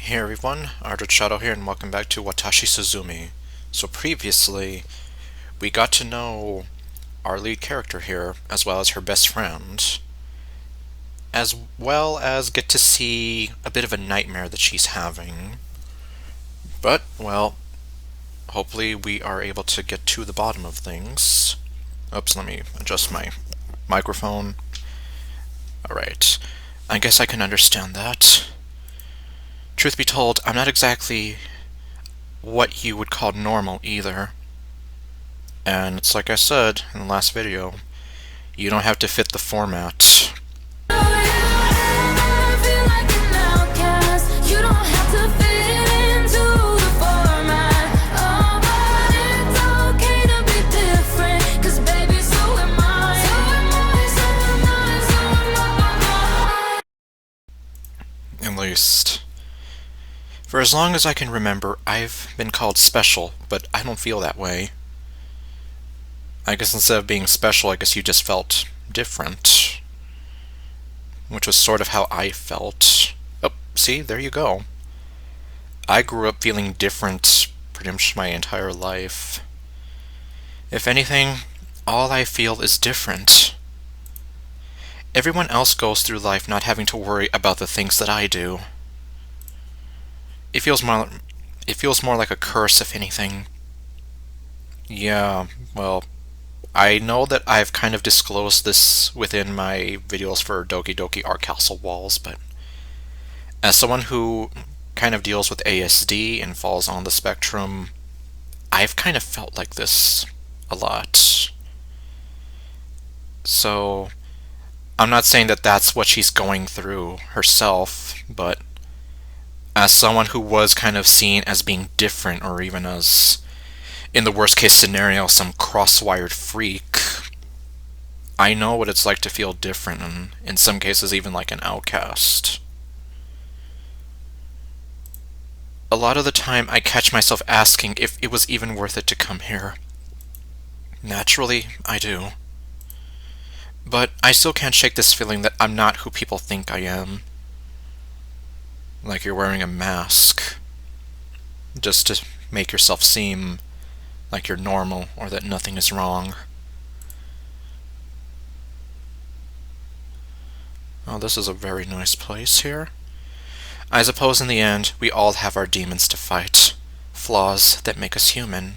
Hey everyone, ArdrethShadow here and welcome back to Watashi Suzume. So previously, we got to know our lead character here, as well as her best friend, as well as get to see a bit of a nightmare that she's having. But, well, hopefully we are able to get to the bottom of things. Oops, let me adjust my microphone. Alright, I guess I can understand that. Truth be told, I'm not exactly what you would call normal either. And it's like I said in the last video, you don't have to fit the format. At least. For as long as I can remember, I've been called special, but I don't feel that way. I guess instead of being special, I guess you just felt different. Which was sort of how I felt. Oh, see, there you go. I grew up feeling different pretty much my entire life. If anything, all I feel is different. Everyone else goes through life not having to worry about the things that I do. It feels more like a curse, if anything. Yeah, well, I know that I've kind of disclosed this within my videos for Doki Doki Art Castle Walls, but as someone who kind of deals with ASD and falls on the spectrum, I've kind of felt like this a lot. So, I'm not saying that that's what she's going through herself, but as someone who was kind of seen as being different, or even as, in the worst case scenario, some cross-wired freak, I know what it's like to feel different, and in some cases even like an outcast. A lot of the time I catch myself asking if it was even worth it to come here. Naturally, I do. But I still can't shake this feeling that I'm not who people think I am. Like you're wearing a mask, just to make yourself seem like you're normal or that nothing is wrong. Oh, this is a very nice place here. I suppose in the end, we all have our demons to fight, flaws that make us human.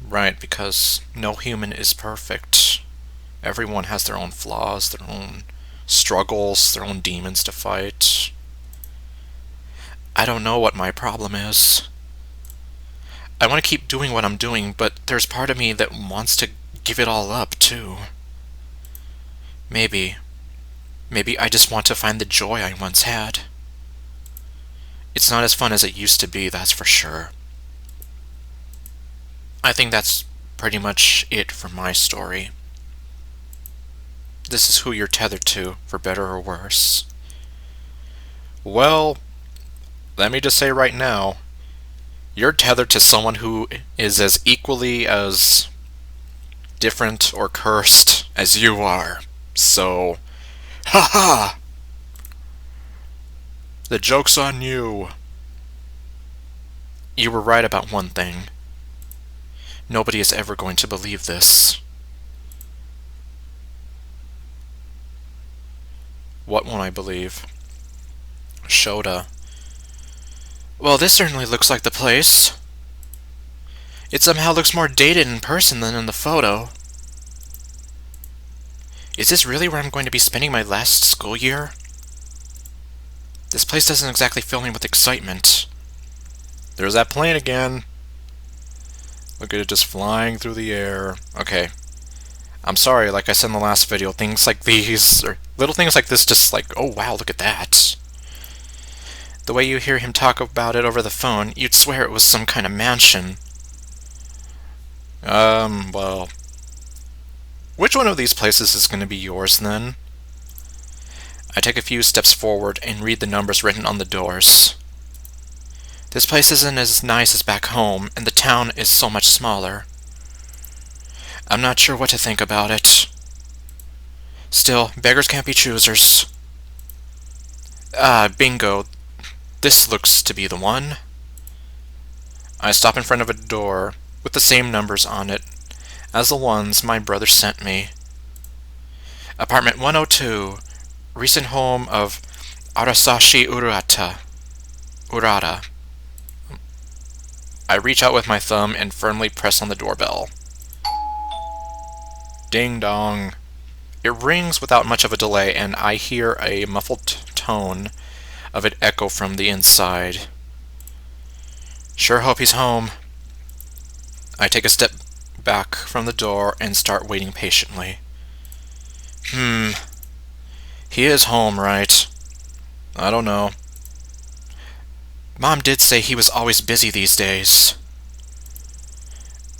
Right, because no human is perfect. Everyone has their own flaws, their own struggles, their own demons to fight. I don't know what my problem is. I want to keep doing what I'm doing, but there's part of me that wants to give it all up, too. Maybe I just want to find the joy I once had. It's not as fun as it used to be, that's for sure. I think that's pretty much it for my story. This is who you're tethered to, for better or worse. Well, let me just say right now, you're tethered to someone who is as equally as different or cursed as you are. So, haha! The joke's on you. You were right about one thing. Nobody is ever going to believe this. What won't I believe? Shouta. Well, this certainly looks like the place. It somehow looks more dated in person than in the photo. Is this really where I'm going to be spending my last school year? This place doesn't exactly fill me with excitement. There's that plane again. Look at it just flying through the air. Okay. I'm sorry, like I said in the last video, things like these, or little things like this just like, oh wow, look at that. The way you hear him talk about it over the phone, you'd swear it was some kind of mansion. Well... Which one of these places is going to be yours, then? I take a few steps forward and read the numbers written on the doors. This place isn't as nice as back home, and the town is so much smaller. I'm not sure what to think about it. Still, beggars can't be choosers. Ah, bingo. This looks to be the one. I stop in front of a door with the same numbers on it as the ones my brother sent me. Apartment 102, recent home of Arasashi Urata. I reach out with my thumb and firmly press on the doorbell. Ding dong. It rings without much of a delay, and I hear a muffled tone of it echo from the inside. Sure hope he's home. I take a step back from the door and start waiting patiently. He is home, right? I don't know. Mom did say he was always busy these days.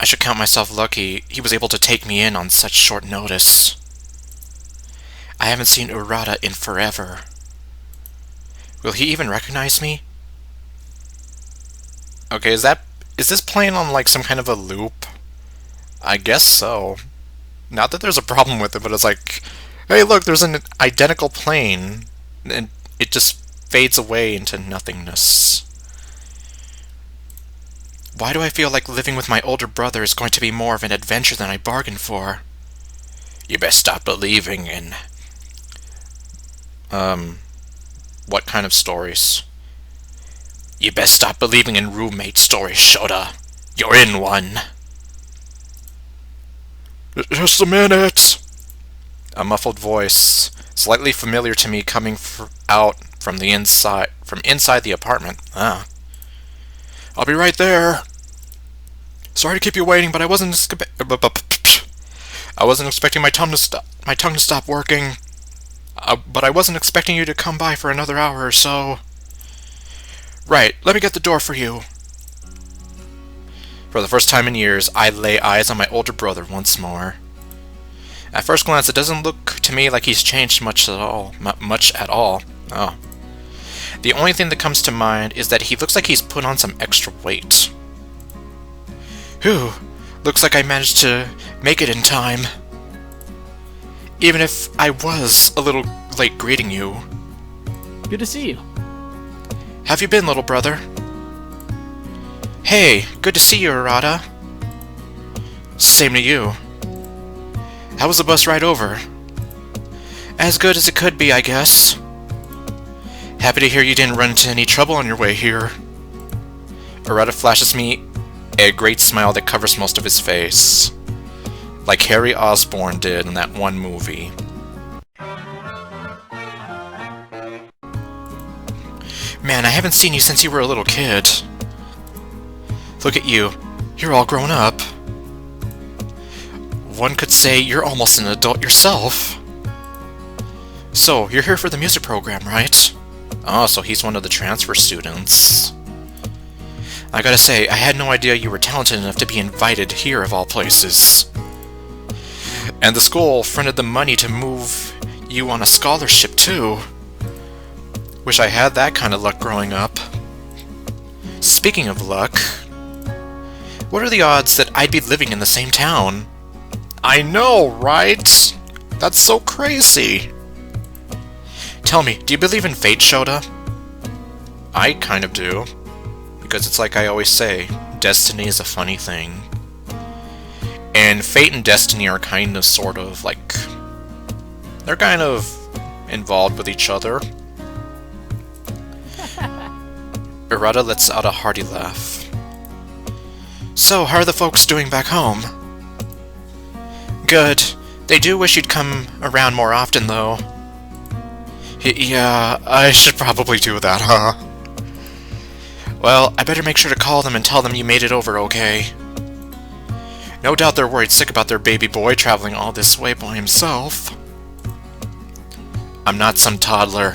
I should count myself lucky he was able to take me in on such short notice. I haven't seen Urata in forever. Will he even recognize me? Okay, is this playing on like some kind of a loop? I guess so. Not that there's a problem with it, but it's like, hey look, there's an identical plane, and it just fades away into nothingness. Why do I feel like living with my older brother is going to be more of an adventure than I bargained for? You best stop believing in... What kind of stories? You best stop believing in roommate stories, Shouta. You're in one. Just a minute. A muffled voice, slightly familiar to me, coming out from inside the apartment. Ah. I'll be right there. Sorry to keep you waiting, but I wasn't expecting my tongue to stop working. But I wasn't expecting you to come by for another hour or so. Right, let me get the door for you. For the first time in years, I lay eyes on my older brother once more. At first glance, it doesn't look to me like he's changed much at all. Oh. The only thing that comes to mind is that he looks like he's put on some extra weight. Whew, looks like I managed to make it in time. Even if I was a little late greeting you. Good to see you. Have you been, little brother? Hey, good to see you, Urata. Same to you. How was the bus ride over? As good as it could be, I guess. Happy to hear you didn't run into any trouble on your way here. Urata flashes me a great smile that covers most of his face, like Harry Osborn did in that one movie. Man, I haven't seen you since you were a little kid. Look at you. You're all grown up. One could say you're almost an adult yourself. So, you're here for the music program, right? Oh, so he's one of the transfer students. I gotta say, I had no idea you were talented enough to be invited here of all places. And the school fronted the money to move you on a scholarship, too. Wish I had that kind of luck growing up. Speaking of luck, what are the odds that I'd be living in the same town? I know, right? That's so crazy. Tell me, do you believe in fate, Shouta? I kind of do. Because it's like I always say, destiny is a funny thing. And fate and destiny are kind of, sort of, like... they're kind of involved with each other. Urata lets out a hearty laugh. So, how are the folks doing back home? Good. They do wish you'd come around more often, though. Yeah, I should probably do that, huh? Well, I better make sure to call them and tell them you made it over okay. No doubt they're worried sick about their baby boy traveling all this way by himself. I'm not some toddler.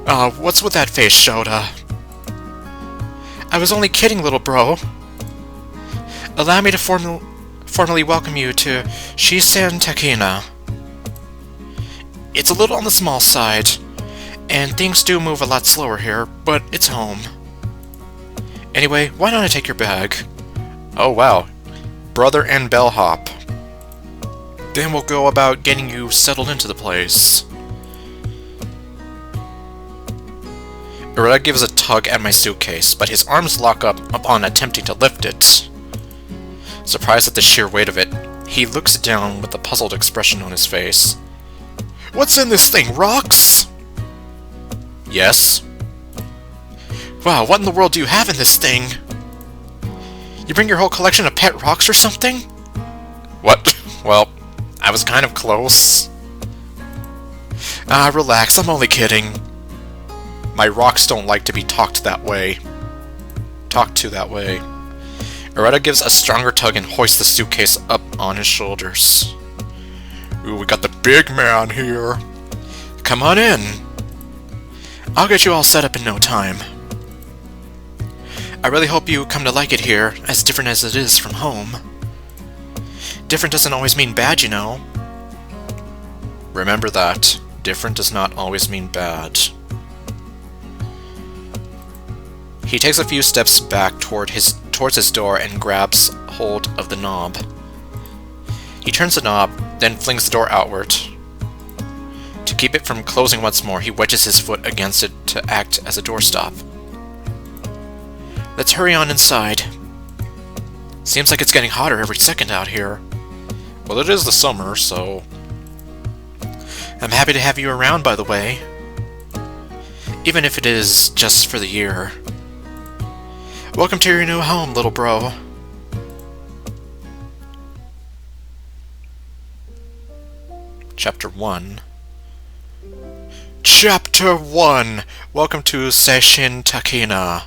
What's with that face, Shouta? I was only kidding, little bro. Allow me to formally welcome you to Shisen Takina. It's a little on the small side, and things do move a lot slower here, but it's home. Anyway, why don't I take your bag? Oh wow, brother and bellhop. Then we'll go about getting you settled into the place. Urata gives a tug at my suitcase, but his arms lock up upon attempting to lift it. Surprised at the sheer weight of it, he looks down with a puzzled expression on his face. What's in this thing, rocks? Yes. Wow, what in the world do you have in this thing? You bring your whole collection of pet rocks or something? What? Well, I was kind of close. Ah, relax, I'm only kidding. My rocks don't like to be talked to that way. Urata gives a stronger tug and hoists the suitcase up on his shoulders. Ooh, we got the big man here. Come on in. I'll get you all set up in no time. I really hope you come to like it here, as different as it is from home. Different doesn't always mean bad, you know. Remember that. Different does not always mean bad. He takes a few steps back towards his door and grabs hold of the knob. He turns the knob, then flings the door outward. To keep it from closing once more, he wedges his foot against it to act as a doorstop. Let's hurry on inside. Seems like it's getting hotter every second out here. Well, it is the summer, so... I'm happy to have you around, by the way. Even if it is just for the year. Welcome to your new home, little bro. Chapter 1. Chapter 1! Welcome to Seishin Takina.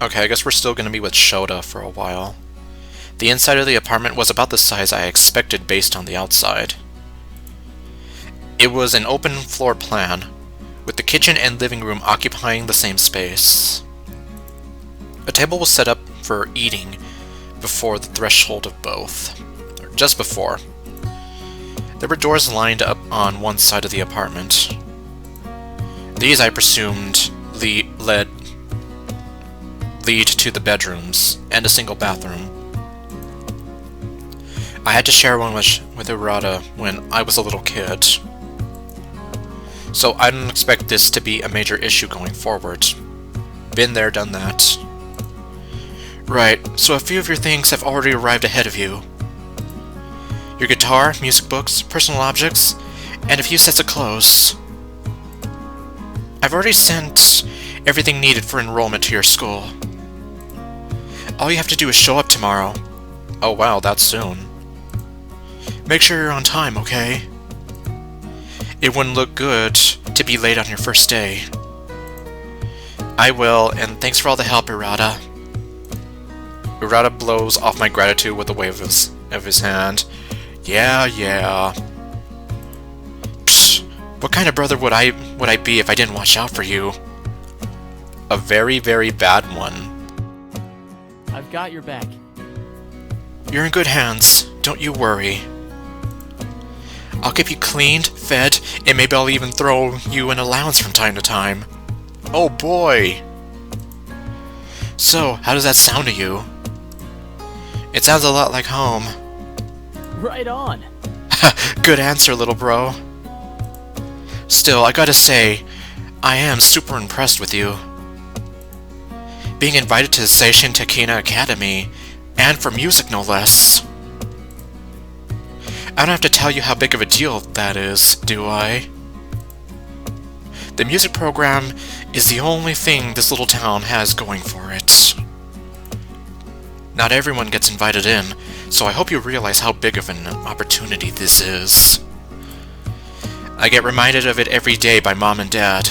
Okay, I guess we're still gonna be with Shouta for a while. The inside of the apartment was about the size I expected based on the outside. It was an open floor plan, with the kitchen and living room occupying the same space. A table was set up for eating before the threshold of both. Or just before. There were doors lined up on one side of the apartment. These, I presumed, lead to the bedrooms, and a single bathroom. I had to share one with Urata when I was a little kid. So I don't expect this to be a major issue going forward. Been there, done that. Right, so a few of your things have already arrived ahead of you. Your guitar, music books, personal objects, and a few sets of clothes. I've already sent everything needed for enrollment to your school. All you have to do is show up tomorrow. Oh wow, that's soon. Make sure you're on time, okay? It wouldn't look good to be late on your first day. I will, and thanks for all the help, Urata. Urata blows off my gratitude with a wave of his hand. Yeah. Psst, what kind of brother would I be if I didn't watch out for you? A very, very bad one. I've got your back. You're in good hands, don't you worry. I'll keep you cleaned, fed, and maybe I'll even throw you an allowance from time to time. Oh boy! So, how does that sound to you? It sounds a lot like home. Right on. Good answer, little bro. Still, I gotta say, I am super impressed with you. Being invited to the Seishin Takina Academy, and for music no less. I don't have to tell you how big of a deal that is, do I? The music program is the only thing this little town has going for it. Not everyone gets invited in, so I hope you realize how big of an opportunity this is. I get reminded of it every day by Mom and Dad.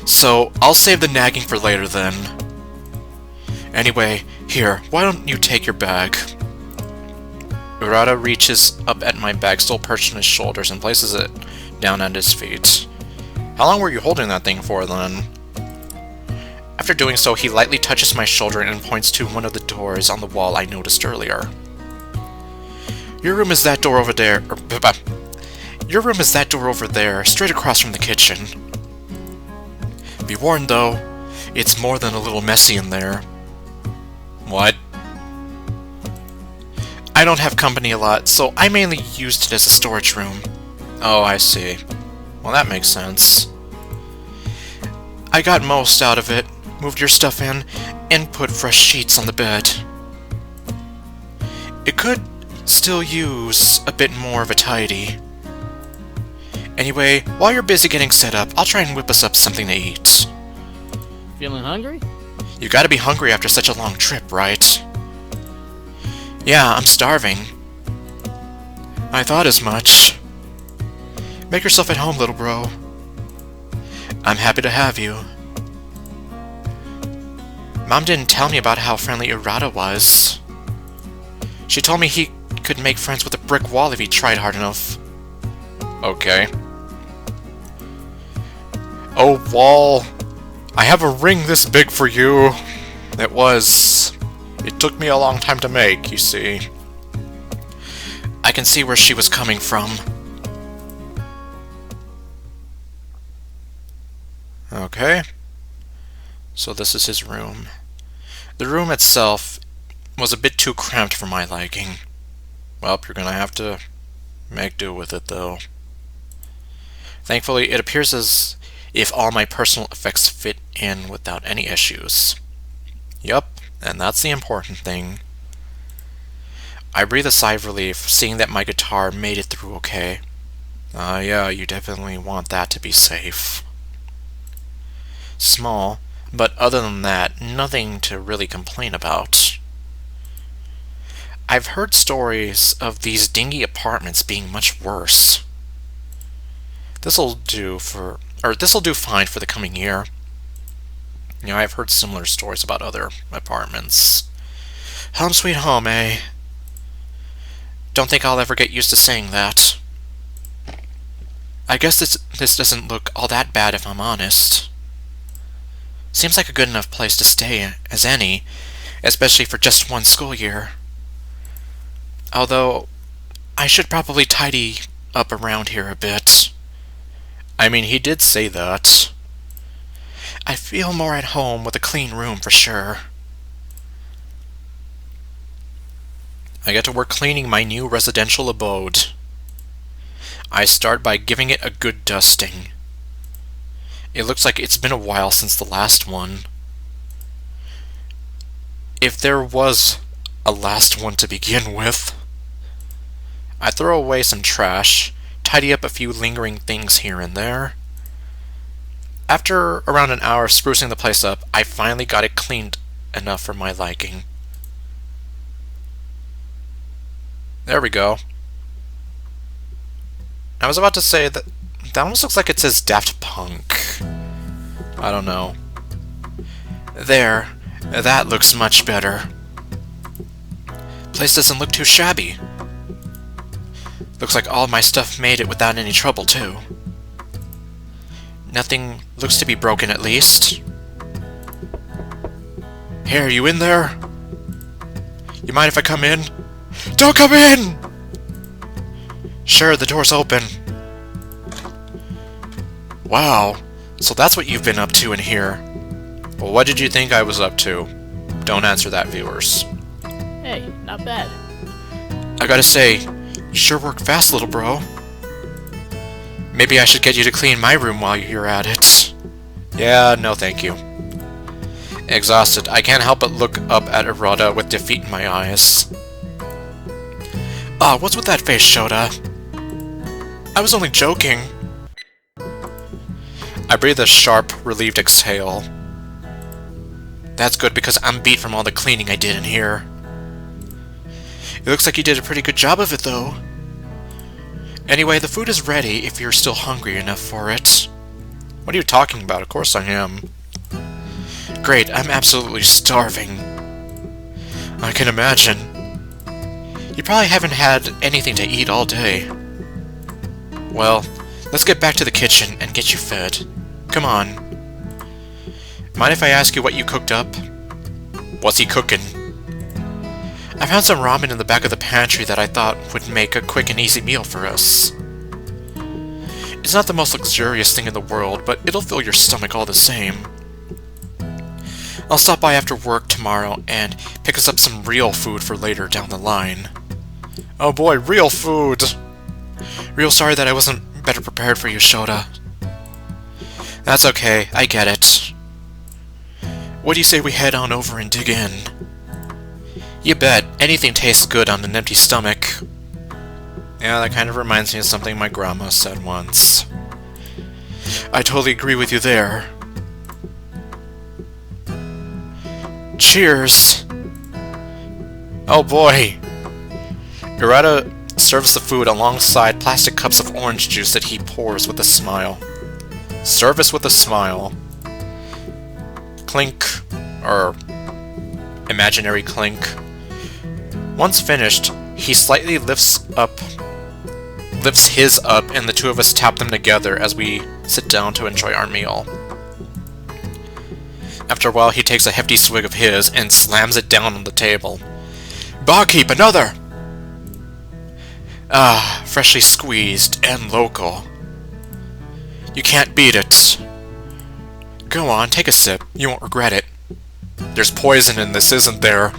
So, I'll save the nagging for later then. Anyway, here, why don't you take your bag? Urata reaches up at my bag still perched on his shoulders and places it down at his feet. How long were you holding that thing for, then? After doing so, he lightly touches my shoulder and points to one of the doors on the wall I noticed earlier. Your room is that door over there. Your room is that door over there, straight across from the kitchen. Be warned, though, it's more than a little messy in there. What? I don't have company a lot, so I mainly used it as a storage room. Oh, I see. Well, that makes sense. I got most out of it, moved your stuff in, and put fresh sheets on the bed. It could still use a bit more of a tidy. Anyway, while you're busy getting set up, I'll try and whip us up something to eat. Feeling hungry? You gotta be hungry after such a long trip, right? Yeah, I'm starving. I thought as much. Make yourself at home, little bro. I'm happy to have you. Mom didn't tell me about how friendly Urata was. She told me he could make friends with a brick wall if he tried hard enough. Okay. Oh, wall. I have a ring this big for you. It took me a long time to make, you see. I can see where she was coming from. Okay. So this is his room. The room itself was a bit too cramped for my liking. Well, you're gonna have to make do with it, though. Thankfully, it appears as if all my personal effects fit in without any issues. Yup, and that's the important thing. I breathe a sigh of relief, seeing that my guitar made it through okay. Yeah, you definitely want that to be safe. Small, but other than that, nothing to really complain about. I've heard stories of these dingy apartments being much worse. This'll do fine for the coming year. You know, I've heard similar stories about other apartments. Home sweet home, eh? Don't think I'll ever get used to saying that. I guess this doesn't look all that bad if I'm honest. Seems like a good enough place to stay as any, especially for just one school year. Although, I should probably tidy up around here a bit. I mean, he did say that. I feel more at home with a clean room for sure. I get to work cleaning my new residential abode. I start by giving it a good dusting. It looks like it's been a while since the last one. If there was a last one to begin with. I throw away some trash, tidy up a few lingering things here and there. After around an hour of sprucing the place up, I finally got it cleaned enough for my liking. There we go. I was about to say that almost looks like it says Daft Punk. I don't know. There, that looks much better. Place doesn't look too shabby. Looks like all of my stuff made it without any trouble, too. Nothing looks to be broken, at least. Hey, are you in there? You mind if I come in? Don't come in! Sure, the door's open. Wow, so that's what you've been up to in here. Well, what did you think I was up to? Don't answer that, viewers. Hey, not bad. I gotta say, you sure work fast, little bro. Maybe I should get you to clean my room while you're at it. Yeah, no thank you. Exhausted, I can't help but look up at Urata with defeat in my eyes. What's with that face, Shouta? I was only joking. I breathe a sharp, relieved exhale. That's good because I'm beat from all the cleaning I did in here. It looks like you did a pretty good job of it, though. Anyway, the food is ready if you're still hungry enough for it. What are you talking about? Of course I am. Great, I'm absolutely starving. I can imagine. You probably haven't had anything to eat all day. Well, let's get back to the kitchen and get you fed. Come on. Mind if I ask you what you cooked up? What's he cooking? I found some ramen in the back of the pantry that I thought would make a quick and easy meal for us. It's not the most luxurious thing in the world, but it'll fill your stomach all the same. I'll stop by after work tomorrow and pick us up some real food for later down the line. Oh boy, real food! Real sorry that I wasn't better prepared for you, Shouta. That's okay, I get it. What do you say we head on over and dig in? You bet, anything tastes good on an empty stomach. Yeah, that kind of reminds me of something my grandma said once. I totally agree with you there. Cheers! Oh boy! Urata serves the food alongside plastic cups of orange juice that he pours with a smile. Service with a smile. Clink, or imaginary clink. Once finished, he slightly lifts his up, and the two of us tap them together as we sit down to enjoy our meal. After a while, he takes a hefty swig of his and slams it down on the table. Barkeep, another! Ah, freshly squeezed and local. You can't beat it. Go on, take a sip. You won't regret it. There's poison in this, isn't there?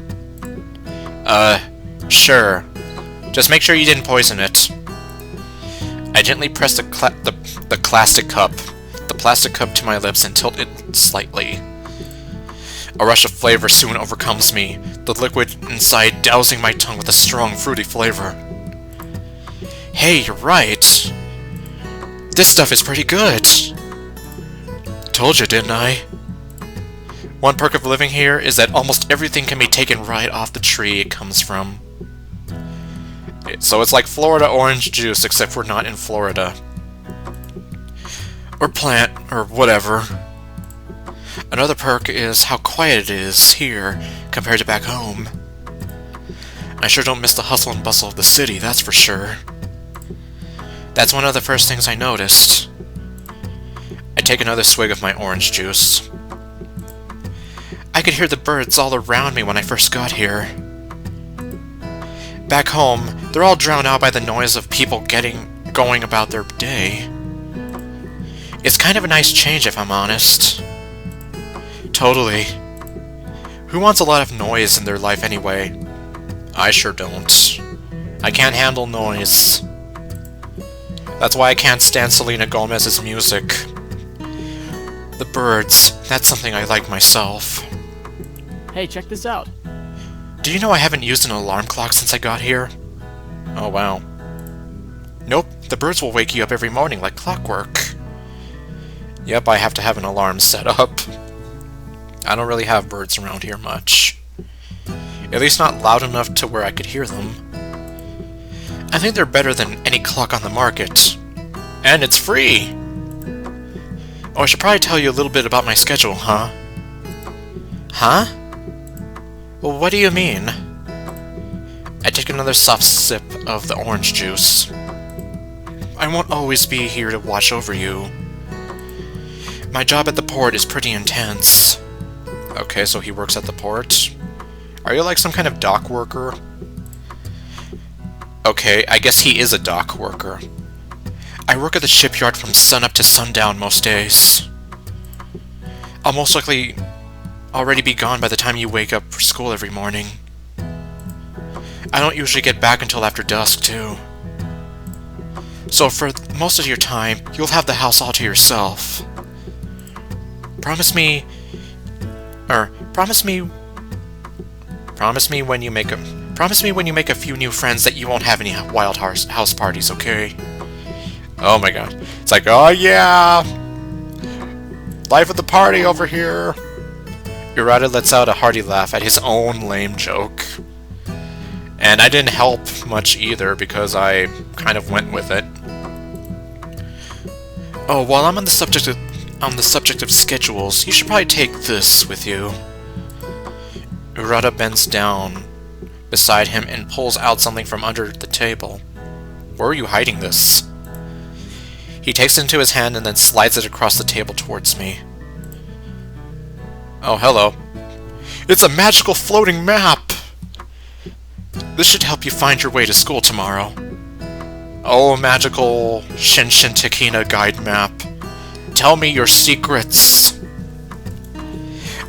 Sure. Just make sure you didn't poison it. I gently press the plastic cup to my lips and tilt it slightly. A rush of flavor soon overcomes me, the liquid inside dousing my tongue with a strong, fruity flavor. Hey, you're right. This stuff is pretty good. Told you, didn't I? One perk of living here is that almost everything can be taken right off the tree it comes from. So it's like Florida orange juice, except we're not in Florida. Or plant, or whatever. Another perk is how quiet it is here compared to back home. I sure don't miss the hustle and bustle of the city, that's for sure. That's one of the first things I noticed. I take another swig of my orange juice. I could hear the birds all around me when I first got here. Back home, they're all drowned out by the noise of people going about their day. It's kind of a nice change, if I'm honest. Totally. Who wants a lot of noise in their life anyway? I sure don't. I can't handle noise. That's why I can't stand Selena Gomez's music. The birds, that's something I like myself. Hey, check this out. Do you know I haven't used an alarm clock since I got here? Oh wow. Nope, the birds will wake you up every morning like clockwork. Yep, I have to have an alarm set up. I don't really have birds around here much. At least not loud enough to where I could hear them. I think they're better than any clock on the market. And it's free! Oh, I should probably tell you a little bit about my schedule, huh? Huh? Well, what do you mean? I take another soft sip of the orange juice. I won't always be here to watch over you. My job at the port is pretty intense. Okay, so he works at the port. Are you like some kind of dock worker? Okay, I guess he is a dock worker. I work at the shipyard from sunup to sundown most days. I'll most likely already be gone by the time you wake up for school every morning. I don't usually get back until after dusk, too. So for most of your time, you'll have the house all to yourself. Promise me when you make a few new friends that you won't have any wild house parties, okay? Oh my god. It's like, oh yeah! Life of the party over here! Urata lets out a hearty laugh at his own lame joke. And I didn't help much either, because I kind of went with it. Oh, while I'm on the subject of schedules, you should probably take this with you. Urata bends down beside him and pulls out something from under the table. Where are you hiding this? He takes it into his hand and then slides it across the table towards me. Oh, hello. It's a magical floating map! This should help you find your way to school tomorrow. Oh, magical Shinshin Tekina guide map. Tell me your secrets.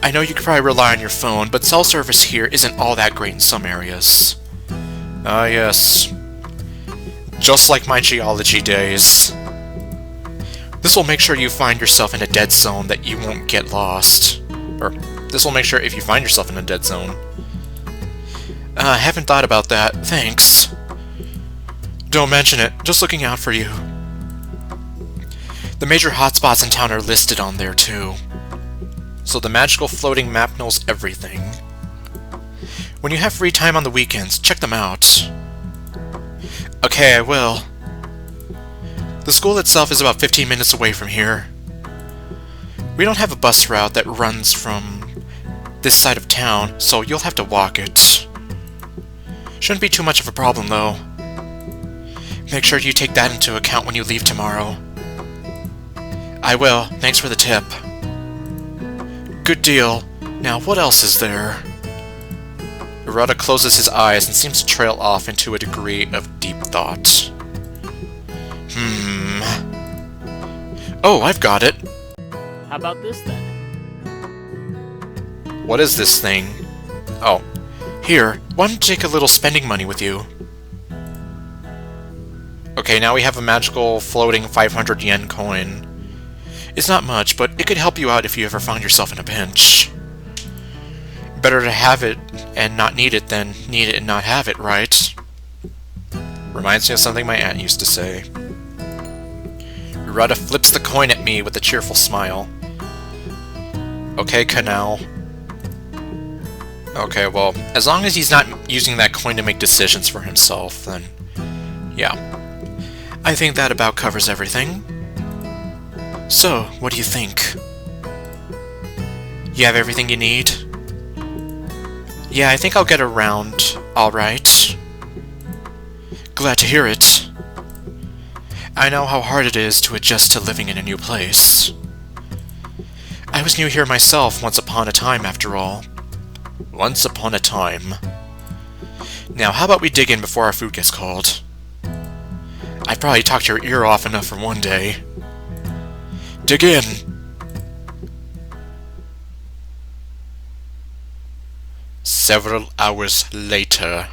I know you could probably rely on your phone, but cell service here isn't all that great in some areas. Ah, yes. Just like my geology days. This will make sure you find yourself in a dead zone that you won't get lost. Or, this will make sure if you find yourself in a dead zone. I haven't thought about that. Thanks. Don't mention it. Just looking out for you. The major hotspots in town are listed on there, too. So the magical floating map knows everything. When you have free time on the weekends, check them out. Okay, I will. The school itself is about 15 minutes away from here. We don't have a bus route that runs from this side of town, so you'll have to walk it. Shouldn't be too much of a problem, though. Make sure you take that into account when you leave tomorrow. I will. Thanks for the tip. Good deal. Now, what else is there? Hirata closes his eyes and seems to trail off into a degree of deep thought. Oh, I've got it. How about this then? What is this thing? Oh. Here, why don't you take a little spending money with you? Okay, now we have a magical floating 500 yen coin. It's not much, but it could help you out if you ever found yourself in a pinch. Better to have it and not need it than need it and not have it, right? Reminds me of something my aunt used to say. Hirata flips the coin at me with a cheerful smile. Okay, Kanao. Okay, well, as long as he's not using that coin to make decisions for himself, then yeah. I think that about covers everything. So, what do you think? You have everything you need? Yeah, I think I'll get around alright. Glad to hear it. I know how hard it is to adjust to living in a new place. I was new here myself once upon a time, after all. Once upon a time. Now, how about we dig in before our food gets cold? I've probably talked your ear off enough for one day. Dig in! Several hours later.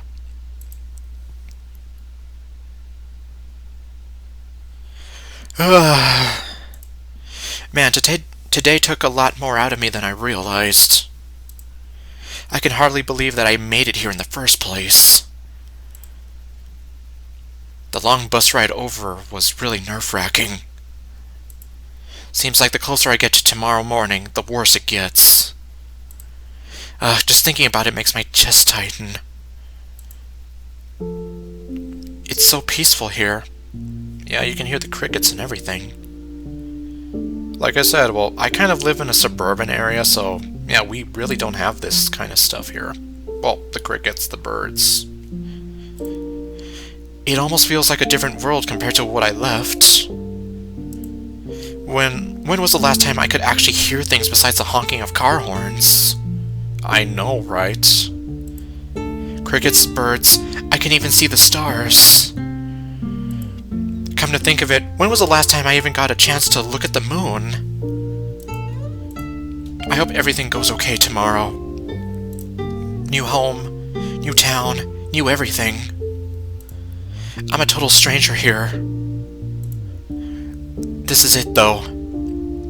Man, today took a lot more out of me than I realized. I can hardly believe that I made it here in the first place. The long bus ride over was really nerve-wracking. Seems like the closer I get to tomorrow morning, the worse it gets. Just thinking about it makes my chest tighten. It's so peaceful here. Yeah, you can hear the crickets and everything. Like I said, well, I kind of live in a suburban area, so yeah, we really don't have this kind of stuff here. Well, the crickets, the birds. It almost feels like a different world compared to what I left. When was the last time I could actually hear things besides the honking of car horns? I know, right? Crickets, birds, I can even see the stars. Come to think of it, when was the last time I even got a chance to look at the moon? I hope everything goes okay tomorrow. New home, new town, new everything. I'm a total stranger here. This is it, though.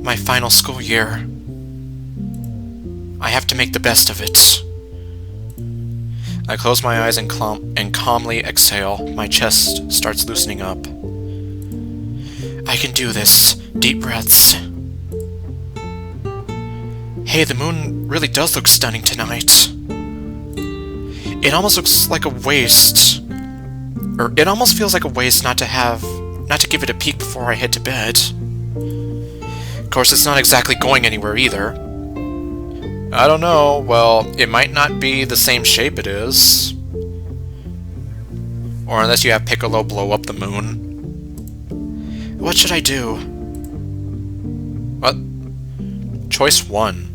My final school year. I have to make the best of it. I close my eyes and calmly exhale. My chest starts loosening up. I can do this. Deep breaths. Hey, the moon really does look stunning tonight. It almost looks like a waste. Or it almost feels like a waste not to give it a peek before I head to bed. Of course, it's not exactly going anywhere either. I don't know, well, it might not be the same shape it is. Or unless you have Piccolo blow up the moon. What should I do? What? Choice 1.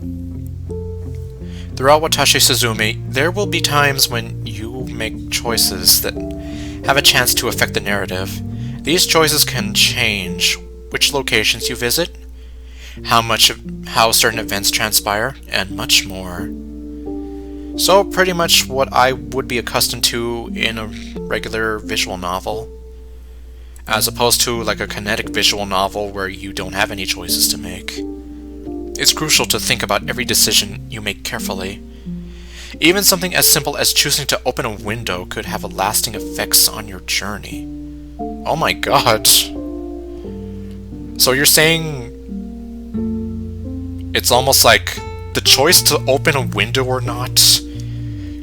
Throughout Watashi Suzume, there will be times when you make choices that have a chance to affect the narrative. These choices can change which locations you visit, how certain events transpire, and much more. So pretty much what I would be accustomed to in a regular visual novel. as opposed to like a kinetic visual novel where you don't have any choices to make. It's crucial to think about every decision you make carefully. Even something as simple as choosing to open a window could have a lasting effects on your journey. Oh my god. So you're saying it's almost like the choice to open a window or not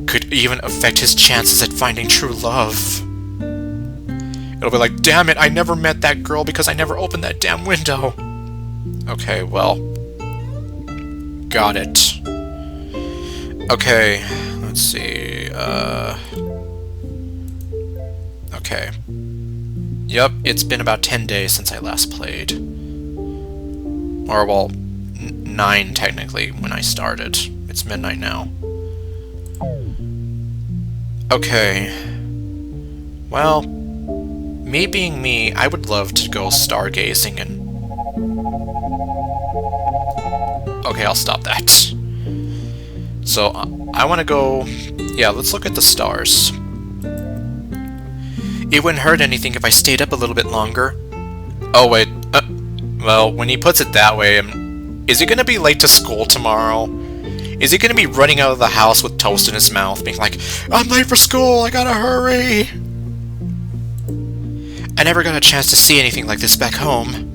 could even affect his chances at finding true love. It'll be like, damn it, I never met that girl because I never opened that damn window. Okay, well. Got it. Okay, let's see, okay. Yep, it's been about 10 days since I last played. Or, well, 9 technically when I started. It's midnight now. Okay. Well, me being me, I would love to go stargazing and... Okay, I'll stop that. So, I want to go... Yeah, let's look at the stars. It wouldn't hurt anything if I stayed up a little bit longer. Oh, wait. Well, when he puts it that way, is he gonna be late to school tomorrow? Is he gonna be running out of the house with toast in his mouth, being like, I'm late for school, I gotta hurry! I never got a chance to see anything like this back home.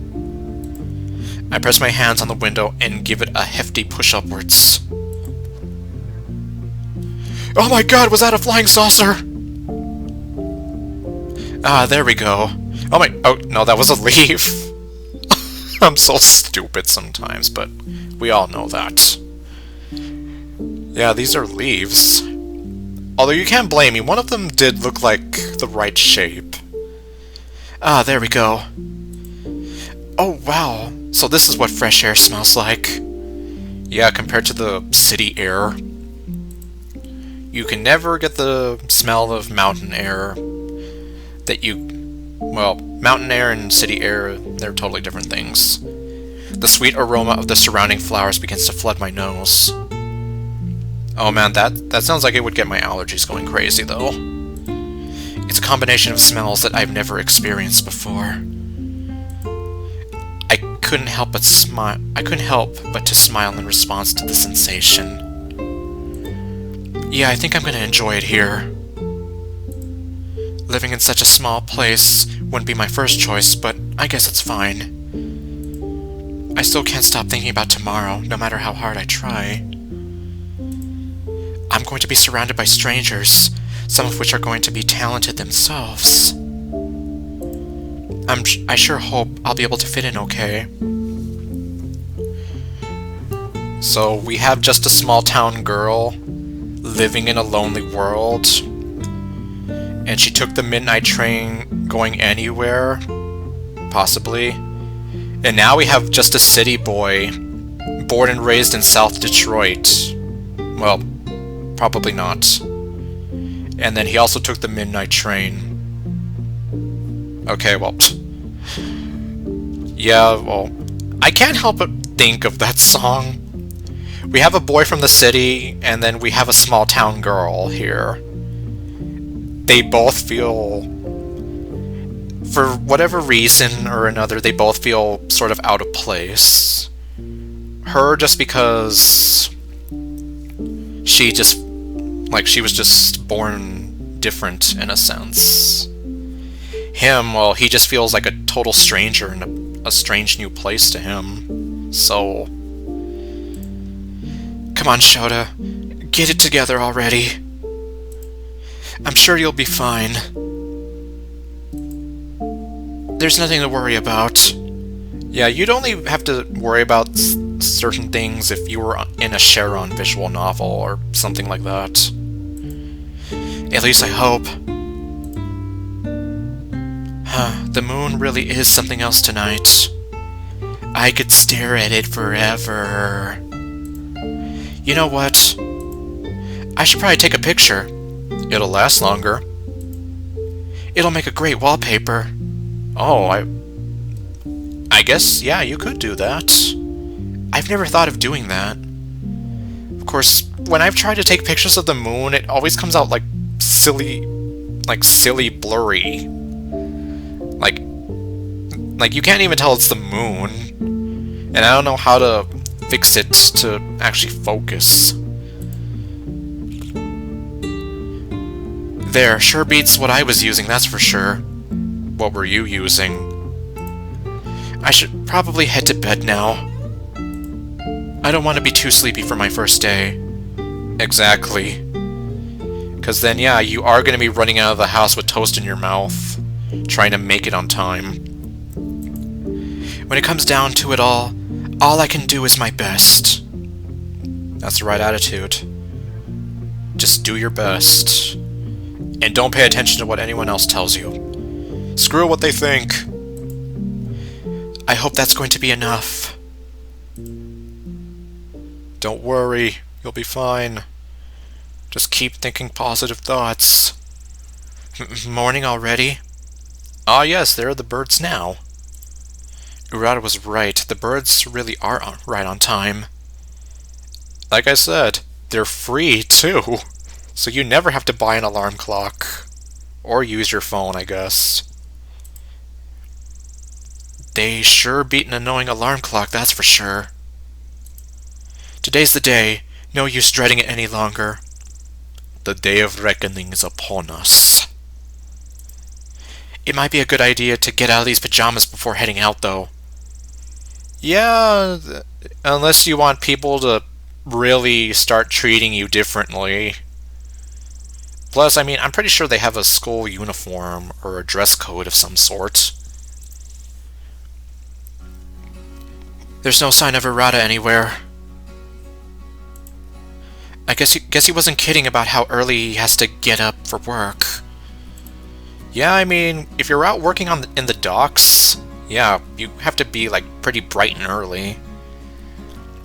I press my hands on the window and give it a hefty push upwards. Oh my god, was that a flying saucer? Ah, there we go. Oh my... Oh, no, that was a leaf. I'm so stupid sometimes, but we all know that. Yeah, these are leaves. Although you can't blame me, one of them did look like the right shape. Ah, there we go. Oh, wow. So this is what fresh air smells like. Yeah, compared to the city air. You can never get the smell of mountain air that you... Well, mountain air and city air, they're totally different things. The sweet aroma of the surrounding flowers begins to flood my nose. Oh man, that sounds like it would get my allergies going crazy, though. It's a combination of smells that I've never experienced before. I couldn't help but to smile in response to the sensation. Yeah, I think I'm gonna enjoy it here. Living in such a small place wouldn't be my first choice, but I guess it's fine. I still can't stop thinking about tomorrow, no matter how hard I try. I'm going to be surrounded by strangers, some of which are going to be talented themselves. I sure hope I'll be able to fit in okay. So we have just a small town girl living in a lonely world, and she took the midnight train going anywhere, possibly. And now we have just a city boy, born and raised in South Detroit. Well, probably not. And then he also took the midnight train. Okay, well... Yeah, well... I can't help but think of that song. We have a boy from the city, and then we have a small town girl here. They both feel... For whatever reason or another, they both feel sort of out of place. Her just because... She just... Like, she was just born different, in a sense. Him, well, he just feels like a total stranger in a strange new place to him. So... Come on, Shouta. Get it together already. I'm sure you'll be fine. There's nothing to worry about. Yeah, you'd only have to worry about certain things if you were in a Sharon visual novel or something like that. At least I hope. The moon really is something else tonight. I could stare at it forever. You know what? I should probably take a picture. It'll last longer. It'll make a great wallpaper. Oh, I guess, yeah, you could do that. I've never thought of doing that. Of course, when I've tried to take pictures of the moon, it always comes out like silly blurry. Like, Like, you can't even tell it's the moon. And I don't know how to fix it to actually focus. There, sure beats what I was using, that's for sure. What were you using? I should probably head to bed now. I don't want to be too sleepy for my first day. Exactly. Because then, yeah, you are going to be running out of the house with toast in your mouth, trying to make it on time. When it comes down to it all I can do is my best. That's the right attitude. Just do your best. And don't pay attention to what anyone else tells you. Screw what they think. I hope that's going to be enough. Don't worry, you'll be fine. Just keep thinking positive thoughts. Morning already? Ah yes, there are the birds now. Urata was right, the birds really are right on time. Like I said, they're free too, so you never have to buy an alarm clock. Or use your phone, I guess. They sure beat an annoying alarm clock, that's for sure. Today's the day, no use dreading it any longer. The day of reckoning is upon us. It might be a good idea to get out of these pajamas before heading out, though. Yeah, unless you want people to really start treating you differently. Plus, I mean, I'm pretty sure they have a school uniform or a dress code of some sort. There's no sign of Urata anywhere. I guess he wasn't kidding about how early he has to get up for work. Yeah, I mean, if you're out working in the docks, yeah, you have to be, like, pretty bright and early.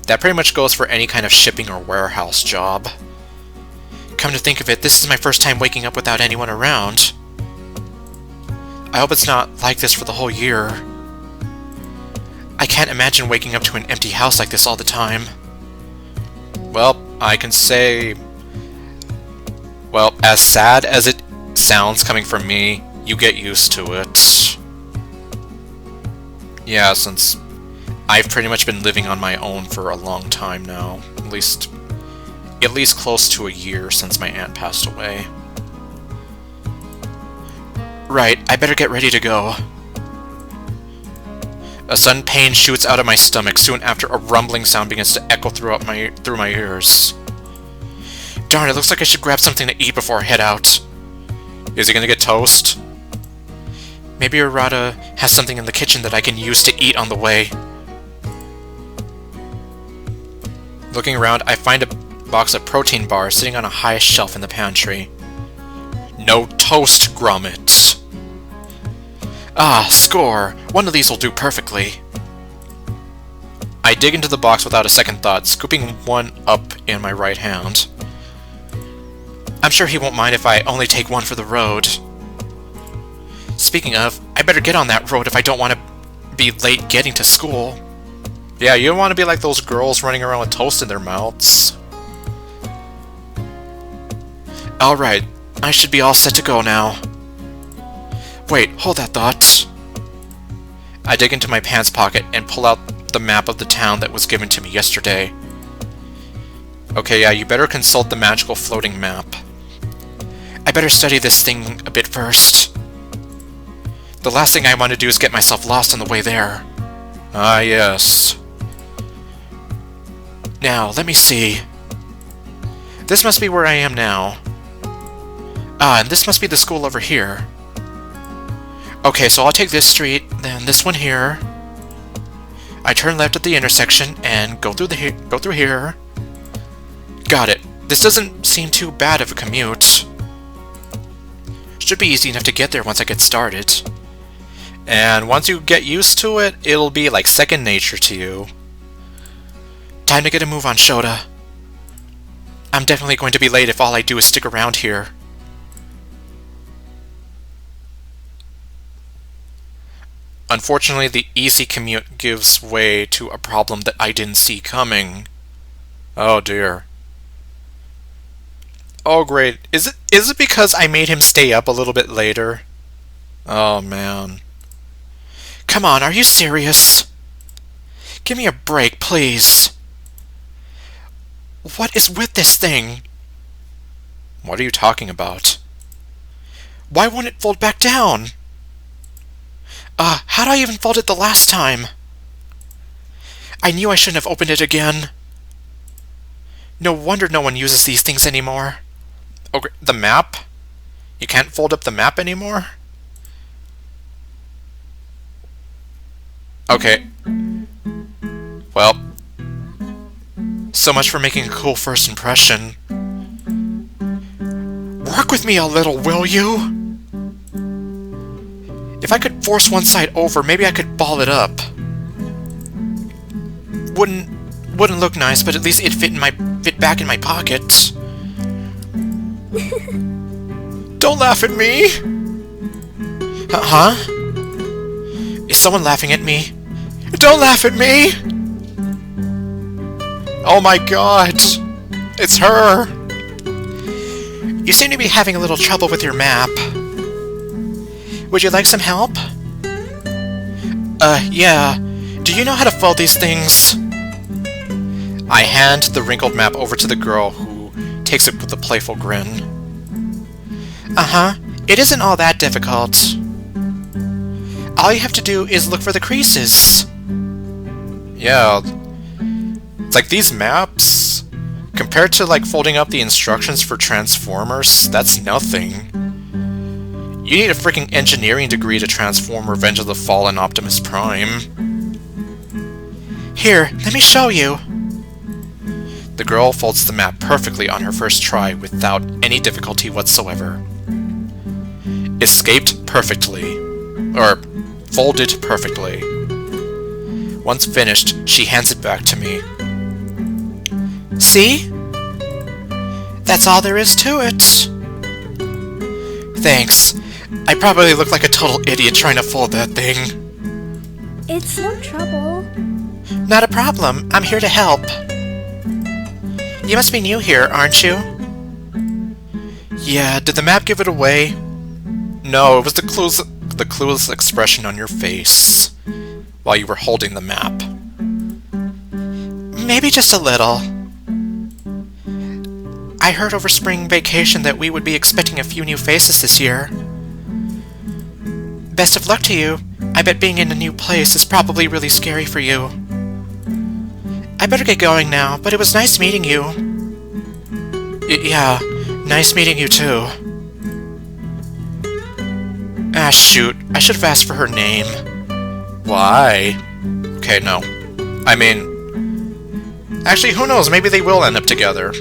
That pretty much goes for any kind of shipping or warehouse job. Come to think of it, this is my first time waking up without anyone around. I hope it's not like this for the whole year. I can't imagine waking up to an empty house like this all the time. Well, I can say... Well, as sad as it sounds coming from me, you get used to it. Yeah, since I've pretty much been living on my own for a long time now. At least close to a year since my aunt passed away. Right, I better get ready to go. A sudden pain shoots out of my stomach soon after a rumbling sound begins to echo through my ears. Darn, it looks like I should grab something to eat before I head out. Is he gonna get toast? Maybe Urata has something in the kitchen that I can use to eat on the way. Looking around, I find a box of protein bars sitting on a high shelf in the pantry. No toast, Gromit! Ah, score! One of these will do perfectly. I dig into the box without a second thought, scooping one up in my right hand. I'm sure he won't mind if I only take one for the road. Speaking of, I better get on that road if I don't want to be late getting to school. Yeah, you don't want to be like those girls running around with toast in their mouths. Alright, I should be all set to go now. Wait, hold that thought. I dig into my pants pocket and pull out the map of the town that was given to me yesterday. Okay, yeah, you better consult the magical floating map. I better study this thing a bit first. The last thing I want to do is get myself lost on the way there. Ah, yes. Now, let me see. This must be where I am now. Ah, and this must be the school over here. Okay, so I'll take this street, then this one here. I turn left at the intersection and go through here. Got it. This doesn't seem too bad of a commute. Should be easy enough to get there once I get started. And once you get used to it, it'll be like second nature to you. Time to get a move on, Shouta. I'm definitely going to be late if all I do is stick around here. Unfortunately, the easy commute gives way to a problem that I didn't see coming. Oh dear. Oh great. Is it because I made him stay up a little bit later? Oh man. Come on, are you serious? Give me a break, please. What is with this thing? What are you talking about? Why won't it fold back down? How'd I even fold it the last time? I knew I shouldn't have opened it again. No wonder no one uses these things anymore. Oh, the map? You can't fold up the map anymore? Okay. Well, so much for making a cool first impression. Work with me a little, will you? If I could force one side over, maybe I could ball it up. Wouldn't look nice, but at least it'd fit back in my pocket. Don't laugh at me! Huh? Is someone laughing at me? Don't laugh at me! Oh my god! It's her! You seem to be having a little trouble with your map. Would you like some help? Yeah. Do you know how to fold these things? I hand the wrinkled map over to the girl, who takes it with a playful grin. Uh-huh. It isn't all that difficult. All you have to do is look for the creases. Yeah. It's like these maps, compared to like folding up the instructions for Transformers, that's nothing. You need a freaking engineering degree to transform Revenge of the Fallen Optimus Prime. Here, let me show you. The girl folds the map perfectly on her first try without any difficulty whatsoever. Escaped perfectly. Or, folded perfectly. Once finished, she hands it back to me. See? That's all there is to it. Thanks. I probably look like a total idiot trying to fold that thing. It's no trouble. Not a problem. I'm here to help. You must be new here, aren't you? Yeah, did the map give it away? No, it was the clueless expression on your face while you were holding the map. Maybe just a little. I heard over spring vacation that we would be expecting a few new faces this year. Best of luck to you. I bet being in a new place is probably really scary for you. I better get going now, but it was nice meeting you. Yeah, nice meeting you too. Ah, shoot. I should have asked for her name. Why? Okay, no. I mean... Actually, who knows? Maybe they will end up together.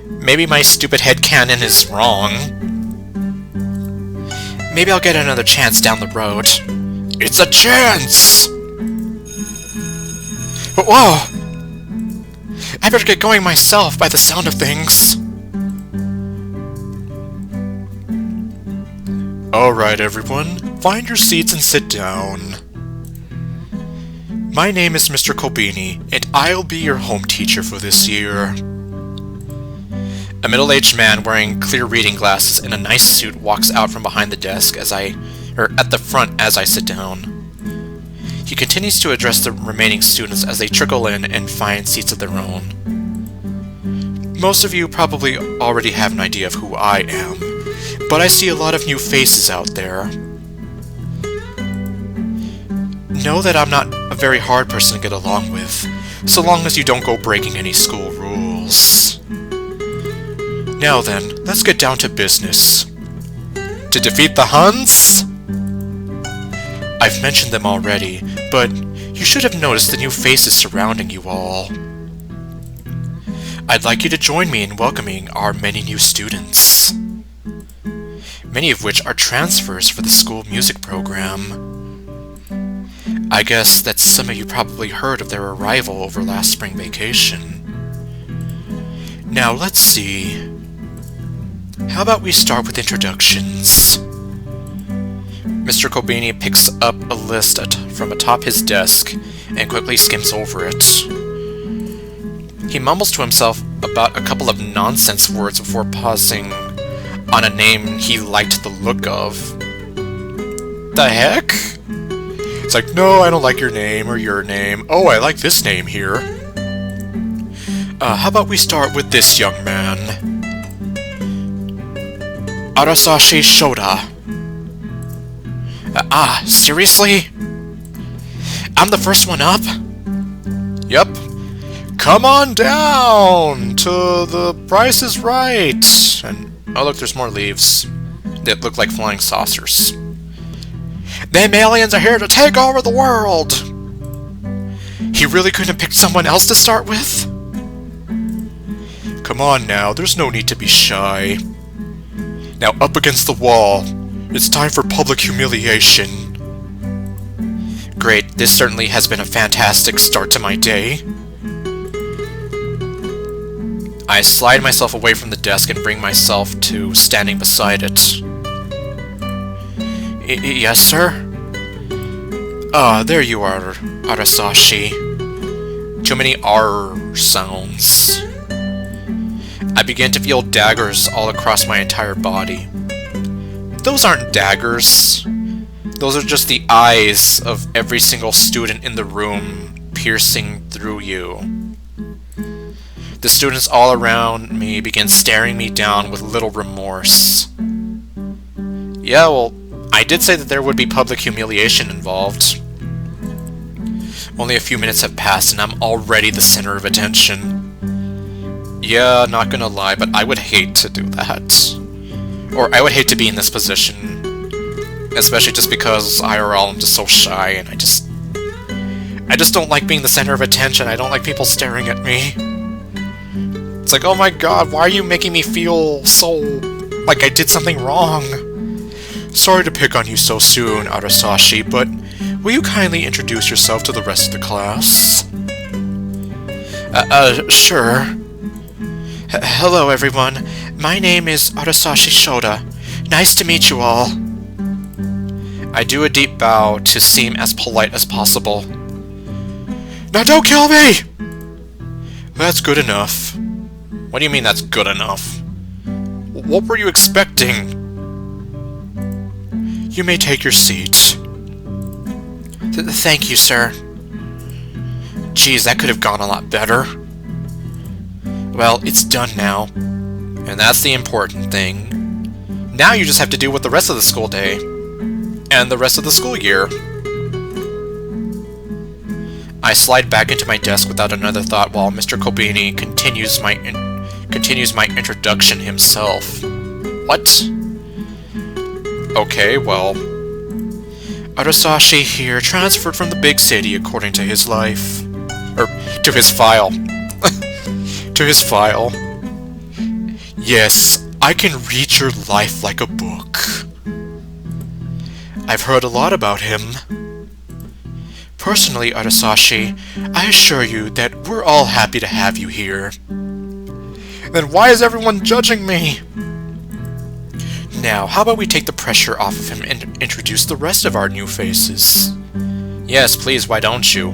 Maybe my stupid headcanon is wrong. Maybe I'll get another chance down the road. It's a chance! Whoa! I better get going myself by the sound of things. Alright, everyone. Find your seats and sit down. My name is Mr. Kobini, and I'll be your home teacher for this year. A middle-aged man wearing clear reading glasses and a nice suit walks out from behind the desk at the front as I sit down. He continues to address the remaining students as they trickle in and find seats of their own. Most of you probably already have an idea of who I am, but I see a lot of new faces out there. Know that I'm not a very hard person to get along with, so long as you don't go breaking any school rules. Now then, let's get down to business. To defeat the Huns? I've mentioned them already, but you should have noticed the new faces surrounding you all. I'd like you to join me in welcoming our many new students. Many of which are transfers for the school music program. I guess that some of you probably heard of their arrival over last spring vacation. Now let's see. How about we start with introductions? Mr. Kobini picks up a list from atop his desk and quickly skims over it. He mumbles to himself about a couple of nonsense words before pausing on a name he liked the look of. The heck? It's like, no, I don't like your name or your name. Oh, I like this name here. How about we start with this young man? Watashi Shouta. Seriously? I'm the first one up? Yep. Come on down to the Price is Right. And oh look, there's more leaves that look like flying saucers. Them aliens are here to take over the world. He really couldn't have picked someone else to start with? Come on now, there's no need to be shy. Now up against the wall. It's time for public humiliation. Great, this certainly has been a fantastic start to my day. I slide myself away from the desk and bring myself to standing beside it. Yes, sir? There you are, Watashi. Too many R sounds. I began to feel daggers all across my entire body. Those aren't daggers. Those are just the eyes of every single student in the room piercing through you. The students all around me began staring me down with little remorse. Yeah, well, I did say that there would be public humiliation involved. Only a few minutes have passed and I'm already the center of attention. Yeah, not gonna lie, but I would hate to do that. Or I would hate to be in this position. Especially just because IRL I'm just so shy and I just don't like being the center of attention. I don't like people staring at me. It's like, oh my god, why are you making me feel so like I did something wrong? Sorry to pick on you so soon, Watashi, but will you kindly introduce yourself to the rest of the class? Sure. Hello, everyone. My name is Watashi Shouta. Nice to meet you all. I do a deep bow to seem as polite as possible. Now don't kill me! That's good enough. What do you mean that's good enough? What were you expecting? You may take your seat. Thank you, sir. Geez, that could have gone a lot better. Well, it's done now. And that's the important thing. Now you just have to deal with the rest of the school day. And the rest of the school year. I slide back into my desk without another thought while Mr. Kobeni continues my introduction himself. What? Okay, well... Watashi here, transferred from the big city according to his life. Or, to his file. To his file. Yes, I can read your life like a book. I've heard a lot about him. Personally, Watashi, I assure you that we're all happy to have you here. Then why is everyone judging me? Now, how about we take the pressure off of him and introduce the rest of our new faces? Yes, please, why don't you?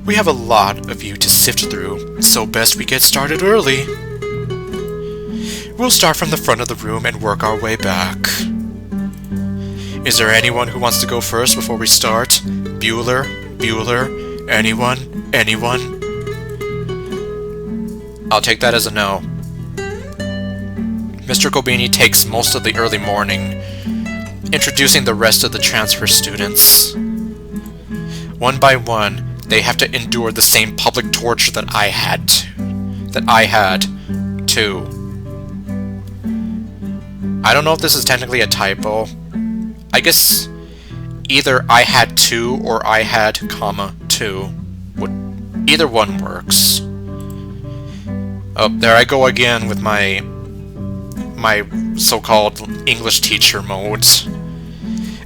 We have a lot of you to sift through, so best we get started early. We'll start from the front of the room and work our way back. Is there anyone who wants to go first before we start? Bueller? Anyone? I'll take that as a no. Mr. Kobeni takes most of the early morning, introducing the rest of the transfer students. One by one, they have to endure the same public torture that I had too. I don't know if this is technically a typo. I guess either I had to or I had, comma, two. Either one works. Oh, there I go again with my so-called English teacher mode.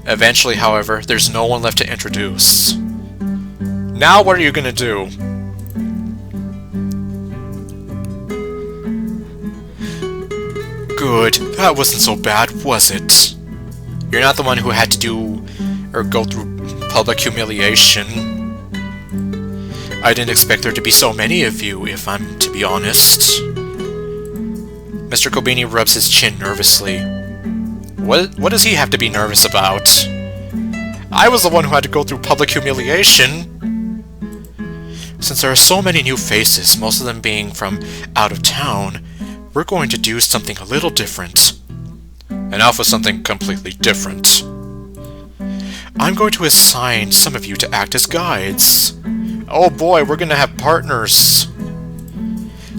Eventually, however, there's no one left to introduce. Now what are you gonna do? Good. That wasn't so bad, was it? You're not the one who had to do or go through public humiliation. I didn't expect there to be so many of you, if I'm to be honest. Mr. Kobeni rubs his chin nervously. What does he have to be nervous about? I was the one who had to go through public humiliation. Since there are so many new faces, most of them being from out of town, we're going to do something a little different. And now for something completely different. I'm going to assign some of you to act as guides. Oh boy, we're going to have partners.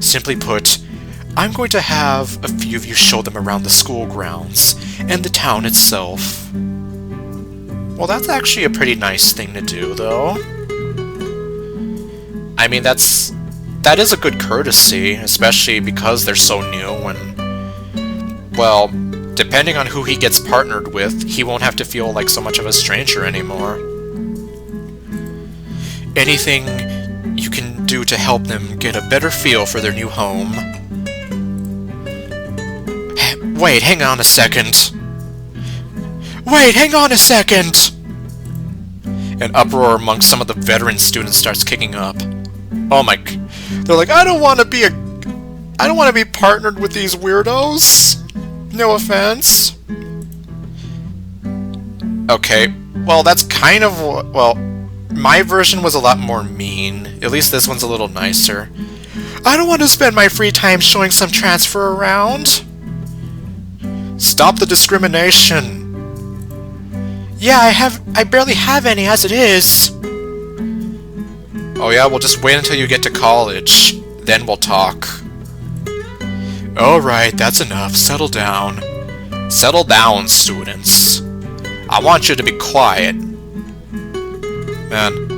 Simply put, I'm going to have a few of you show them around the school grounds and the town itself. Well, that's actually a pretty nice thing to do, though. I mean, that is a good courtesy, especially because they're so new and, well, depending on who he gets partnered with, he won't have to feel like so much of a stranger anymore. Anything you can do to help them get a better feel for their new home. Wait, hang on a second. Wait, hang on a second! An uproar amongst some of the veteran students starts kicking up. Oh my... They're like, I don't want to be partnered with these weirdos. No offense. Okay, well, that's kind of... Well, my version was a lot more mean. At least this one's a little nicer. I don't want to spend my free time showing some transfer around. Stop the discrimination. Yeah, I barely have any as it is. Oh yeah, we'll just wait until you get to college. Then we'll talk. Alright, that's enough. Settle down. Settle down, students. I want you to be quiet. Man.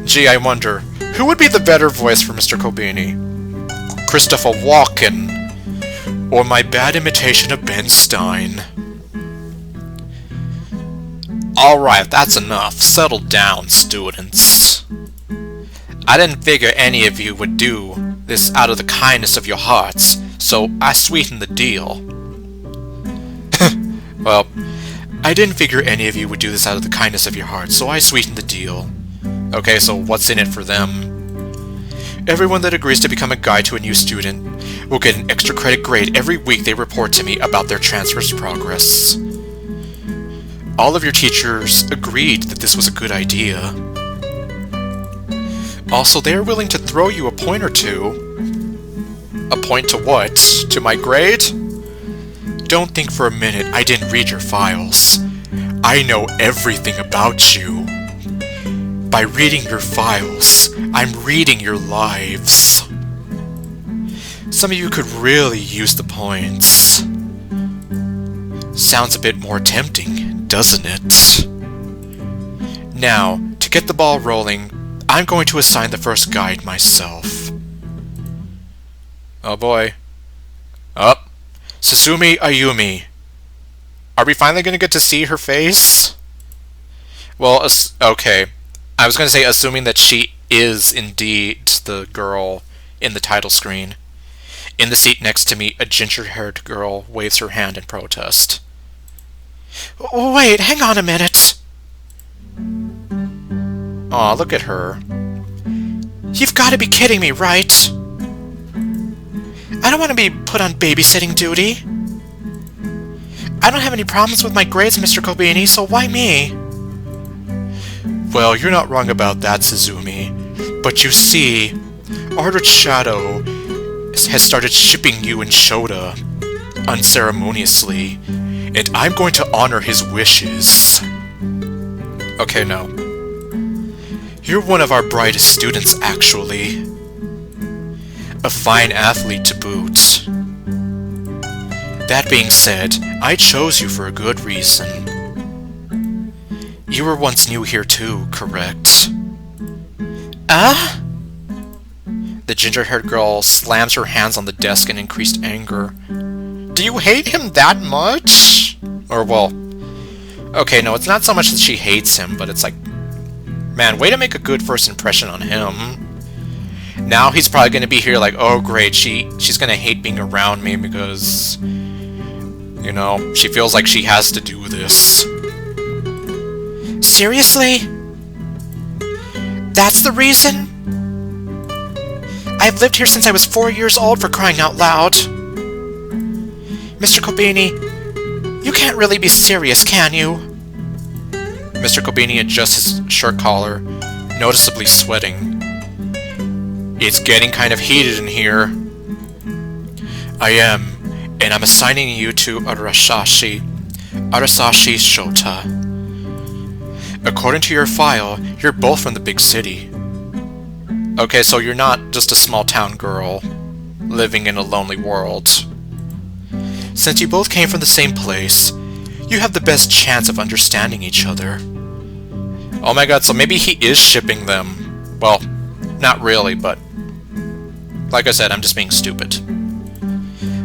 Gee, I wonder, who would be the better voice for Mr. Kobeni? Christopher Walken? Or my bad imitation of Ben Stein? Alright, that's enough. Settle down, students. I didn't figure any of you would do this out of the kindness of your hearts, so I sweetened the deal. Well, I didn't figure any of you would do this out of the kindness of your hearts, so I sweetened the deal. Okay, so what's in it for them? Everyone that agrees to become a guide to a new student will get an extra credit grade every week they report to me about their transfer's progress. All of your teachers agreed that this was a good idea. Also, they are willing to throw you a point or two. A point to what? To my grade? Don't think for a minute I didn't read your files. I know everything about you. By reading your files, I'm reading your lives. Some of you could really use the points. Sounds a bit more tempting, doesn't it? Now, to get the ball rolling, I'm going to assign the first guide myself. Oh boy. Up. Suzume Ayumi. Are we finally going to get to see her face? Well, okay. I was going to say, assuming that she is indeed the girl in the title screen. In the seat next to me, a ginger-haired girl waves her hand in protest. Wait, hang on a minute. Aw, look at her. You've got to be kidding me, right? I don't want to be put on babysitting duty. I don't have any problems with my grades, Mr. Kobeni, so why me? Well, you're not wrong about that, Suzume. But you see, ArdrethShadow has started shipping you and Shouta unceremoniously, and I'm going to honor his wishes. Okay, no. You're one of our brightest students, actually. A fine athlete to boot. That being said, I chose you for a good reason. You were once new here too, correct? The ginger-haired girl slams her hands on the desk in increased anger. Do you hate him that much? Or, well... Okay, no, it's not so much that she hates him, but it's like... Man, way to make a good first impression on him. Now he's probably going to be here like, oh great, she's going to hate being around me because... You know, she feels like she has to do this. Seriously? That's the reason? I've lived here since I was 4 years old, for crying out loud. Mr. Kobeni, you can't really be serious, can you? Mr. Kobeni adjusts his shirt collar, noticeably sweating. It's getting kind of heated in here. I am, and I'm assigning you to ArdrethShadow, Shouta. According to your file, you're both from the big city. Okay, so you're not just a small town girl, living in a lonely world. Since you both came from the same place, you have the best chance of understanding each other. Oh my god, so maybe he is shipping them. Well, not really, but... like I said, I'm just being stupid.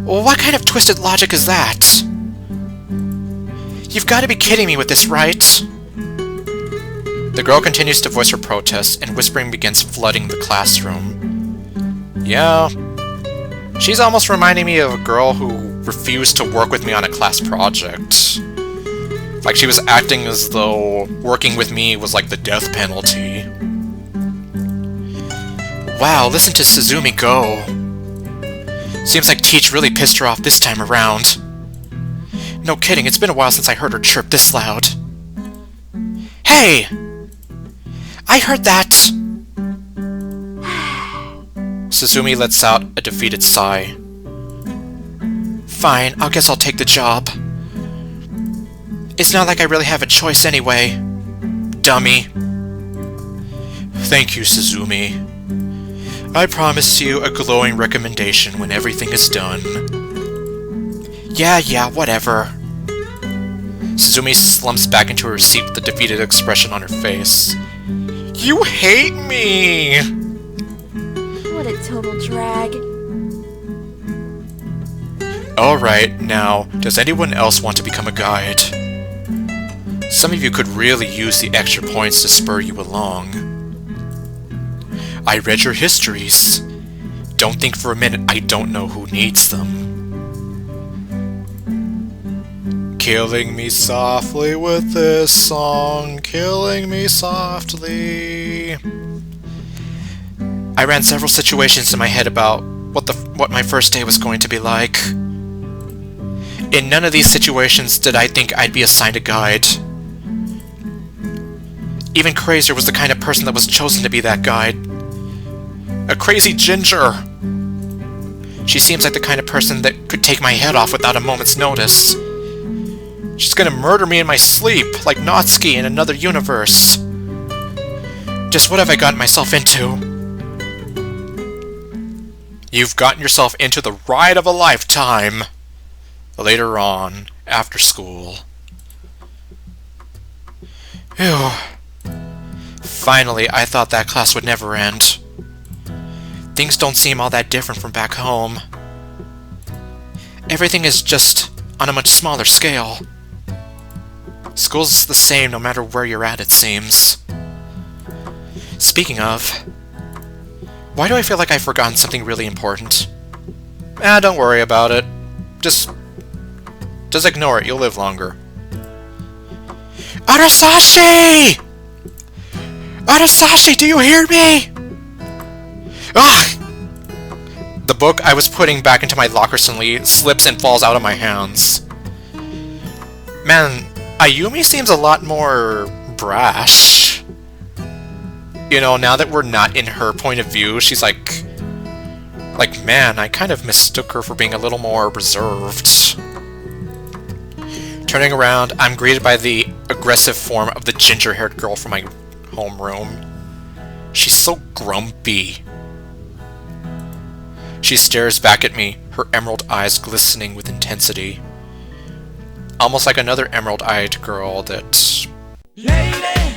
Well, what kind of twisted logic is that? You've got to be kidding me with this, right? The girl continues to voice her protests, and whispering begins flooding the classroom. Yeah. She's almost reminding me of a girl who refused to work with me on a class project. Like she was acting as though working with me was like the death penalty. Wow, listen to Suzume go. Seems like Teach really pissed her off this time around. No kidding, it's been a while since I heard her chirp this loud. Hey! I heard that! Suzume lets out a defeated sigh. Fine, I guess I'll take the job. It's not like I really have a choice anyway. Dummy. Thank you, Suzume. I promise you a glowing recommendation when everything is done. Yeah, whatever. Suzume slumps back into her seat with a defeated expression on her face. You hate me! What a total drag. Alright, now, does anyone else want to become a guide? Some of you could really use the extra points to spur you along. I read your histories. Don't think for a minute I don't know who needs them. Killing me softly with this song, killing me softly. I ran several situations in my head about what my first day was going to be like. In none of these situations did I think I'd be assigned a guide. Even crazier was the kind of person that was chosen to be that guide. A crazy ginger! She seems like the kind of person that could take my head off without a moment's notice. She's gonna murder me in my sleep, like Natsuki in another universe. Just what have I gotten myself into? You've gotten yourself into the ride of a lifetime. Later on, after school. Phew. Finally, I thought that class would never end. Things don't seem all that different from back home. Everything is just on a much smaller scale. School's the same no matter where you're at, it seems. Speaking of, why do I feel like I've forgotten something really important? Don't worry about it. Just ignore it, you'll live longer. ArdrethShadow! ArdrethShadow, do you hear me? Ugh! The book I was putting back into my locker suddenly slips and falls out of my hands. Man, Ayumi seems a lot more brash. You know, now that we're not in her point of view, she's like, man, I kind of mistook her for being a little more reserved. Turning around, I'm greeted by the aggressive form of the ginger-haired girl from my homeroom. She's so grumpy. She stares back at me, her emerald eyes glistening with intensity. Almost like another emerald-eyed girl that... Lady,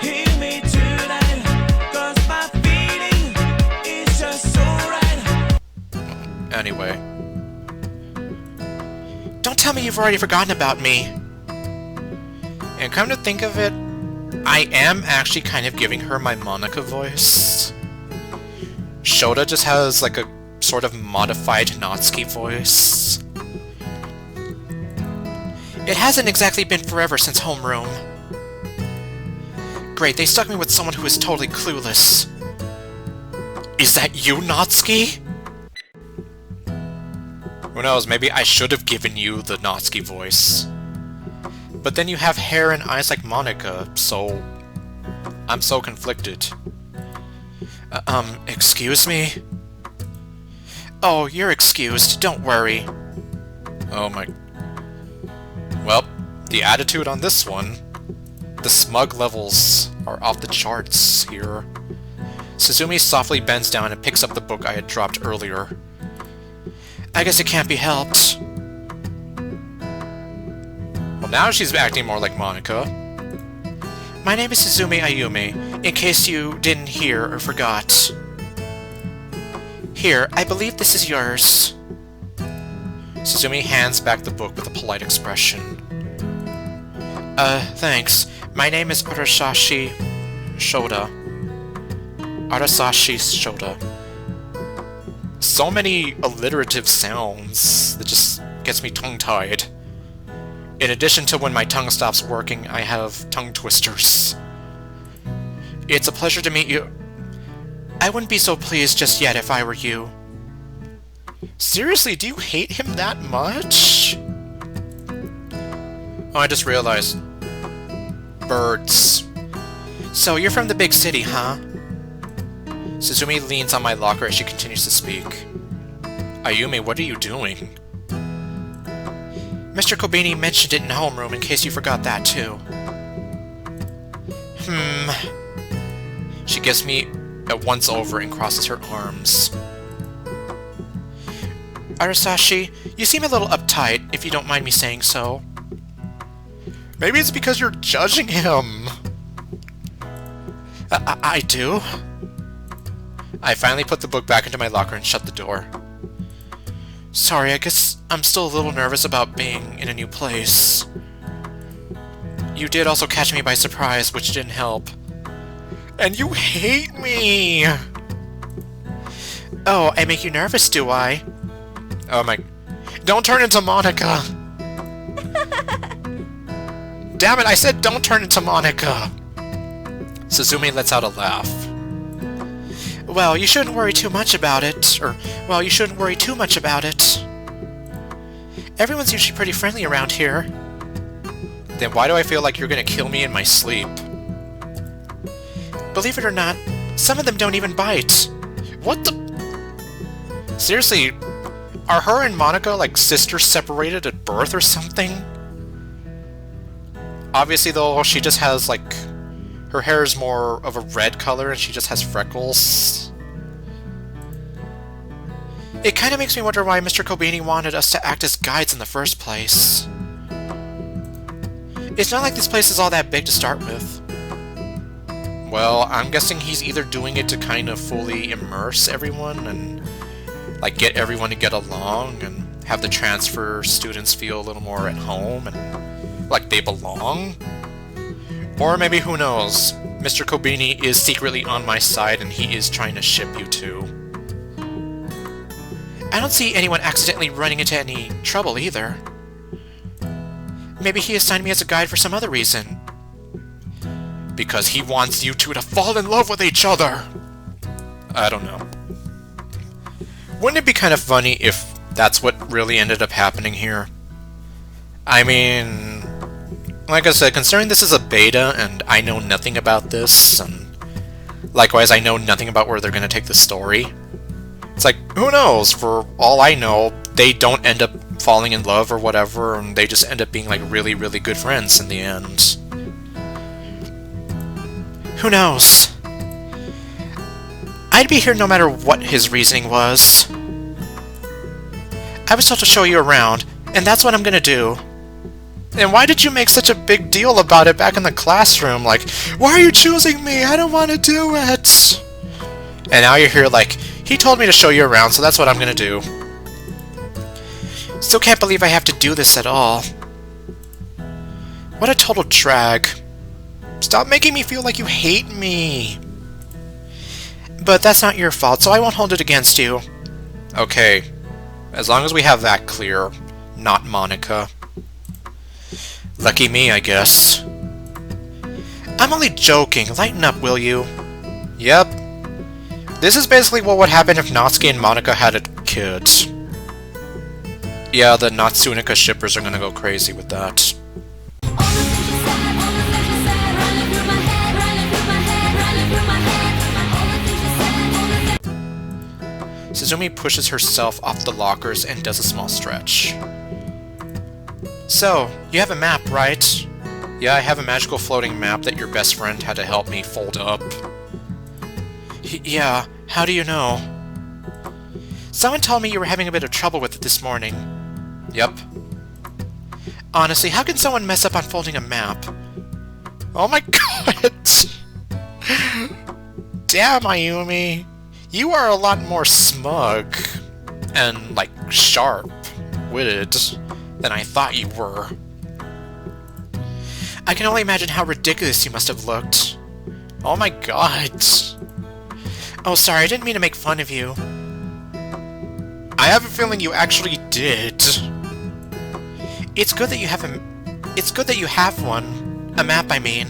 hear me tonight, 'cause my feeling is just so right. Anyway. Don't tell me you've already forgotten about me. And come to think of it, I am actually kind of giving her my Monika voice. Shouta just has like a sort of modified Natsuki voice. It hasn't exactly been forever since homeroom. Great, they stuck me with someone who is totally clueless. Is that you, Natsuki? Who knows, maybe I should have given you the Natsuki voice. But then you have hair and eyes like Monika, so... I'm so conflicted. Excuse me? Oh, you're excused, don't worry. Oh my... Well, the attitude on this one... The smug levels are off the charts here. Suzume softly bends down and picks up the book I had dropped earlier. I guess it can't be helped. Well, now she's acting more like Monika. My name is Suzume Ayumi, in case you didn't hear or forgot. Here, I believe this is yours. Suzume hands back the book with a polite expression. Thanks. My name is Watashi Shouta. ArdrethShadow Shouta. So many alliterative sounds that just gets me tongue-tied. In addition to when my tongue stops working, I have tongue twisters. It's a pleasure to meet you. I wouldn't be so pleased just yet if I were you. Seriously, do you hate him that much? Oh, I just realized. Birds. So, you're from the big city, huh? Suzume leans on my locker as she continues to speak. Ayumi, what are you doing? Mr. Kobeni mentioned it in homeroom in case you forgot that too. She gives me a once-over and crosses her arms. Arasashi, you seem a little uptight, if you don't mind me saying so. Maybe it's because you're judging him. I do? I finally put the book back into my locker and shut the door. Sorry, I guess I'm still a little nervous about being in a new place. You did also catch me by surprise, which didn't help. And you hate me! Oh, I make you nervous, do I? Oh my... Don't turn into Monika! Damn it, I said don't turn into Monika! Suzume lets out a laugh. Well, you shouldn't worry too much about it. Well, you shouldn't worry too much about it. Everyone's usually pretty friendly around here. Then why do I feel like you're gonna kill me in my sleep? Believe it or not, some of them don't even bite. What the... Seriously, are her and Monika like sisters separated at birth or something? Obviously though, she just has like... Her hair is more of a red color and she just has freckles. It kinda makes me wonder why Mr. Kobeni wanted us to act as guides in the first place. It's not like this place is all that big to start with. Well, I'm guessing he's either doing it to kind of fully immerse everyone and like get everyone to get along and have the transfer students feel a little more at home and like they belong. Or maybe, who knows, Mr. Kobeni is secretly on my side and he is trying to ship you two. I don't see anyone accidentally running into any trouble either. Maybe he assigned me as a guide for some other reason. Because he wants you two to fall in love with each other! I don't know. Wouldn't it be kind of funny if that's what really ended up happening here? I mean... Like I said, considering this is a beta, and I know nothing about this, and likewise I know nothing about where they're going to take the story, it's like, who knows? For all I know, they don't end up falling in love or whatever, and they just end up being like really, really good friends in the end. Who knows? I'd be here no matter what his reasoning was. I was told to show you around, and that's what I'm going to do. And why did you make such a big deal about it back in the classroom? Like, why are you choosing me? I don't want to do it! And now you're here like, he told me to show you around, so that's what I'm gonna do. Still can't believe I have to do this at all. What a total drag. Stop making me feel like you hate me. But that's not your fault, so I won't hold it against you. Okay. As long as we have that clear. Not Monika. Lucky me, I guess. I'm only joking. Lighten up, will you? Yep. This is basically what would happen if Natsuki and Monika had a kid. Yeah, the Natsunika shippers are gonna go crazy with that. Suzume pushes herself off the lockers and does a small stretch. So, you have a map, right? Yeah, I have a magical floating map that your best friend had to help me fold up. Yeah, how do you know? Someone told me you were having a bit of trouble with it this morning. Yep. Honestly, how can someone mess up on folding a map? Oh my god! Damn, Ayumi! You are a lot more smug and, like, sharp-witted than I thought you were. I can only imagine how ridiculous you must have looked. Oh my god. Oh, sorry, I didn't mean to make fun of you. I have a feeling you actually did. It's good that you have one. A map, I mean.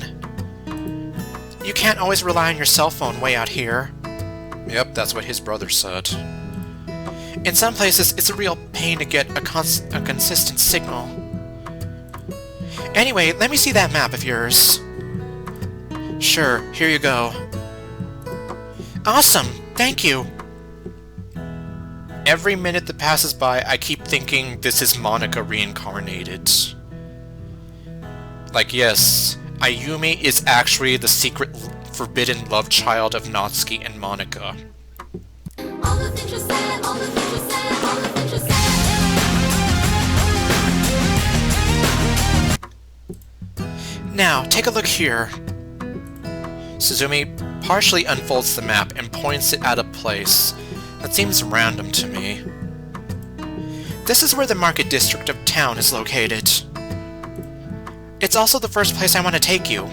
You can't always rely on your cell phone way out here. Yep, that's what his brother said. In some places, it's a real pain to get a consistent signal. Anyway, let me see that map of yours. Sure, here you go. Awesome, thank you. Every minute that passes by, I keep thinking this is Monika reincarnated. Like, yes, Ayumi is actually the secret forbidden love child of Natsuki and Monika. All the things you said, all the things you said, all the things you said. Now, take a look here. Suzume partially unfolds the map and points it at a place that seems random to me. This is where the market district of town is located. It's also the first place I want to take you.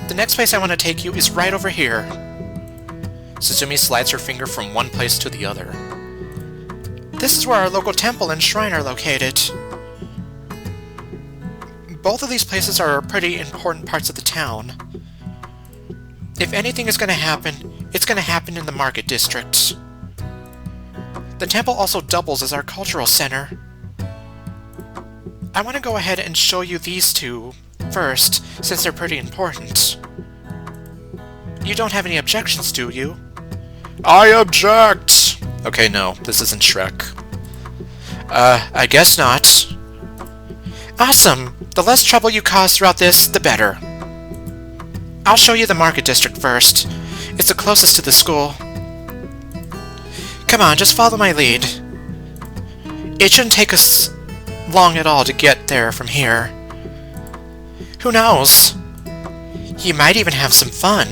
The next place I want to take you is right over here. Suzume slides her finger from one place to the other. This is where our local temple and shrine are located. Both of these places are pretty important parts of the town. If anything is going to happen, it's going to happen in the market district. The temple also doubles as our cultural center. I want to go ahead and show you these two first, since they're pretty important. You don't have any objections, do you? I object! Okay, no, this isn't Shrek. I guess not. Awesome! The less trouble you cause throughout this, the better. I'll show you the market district first. It's the closest to the school. Come on, just follow my lead. It shouldn't take us long at all to get there from here. Who knows? You might even have some fun.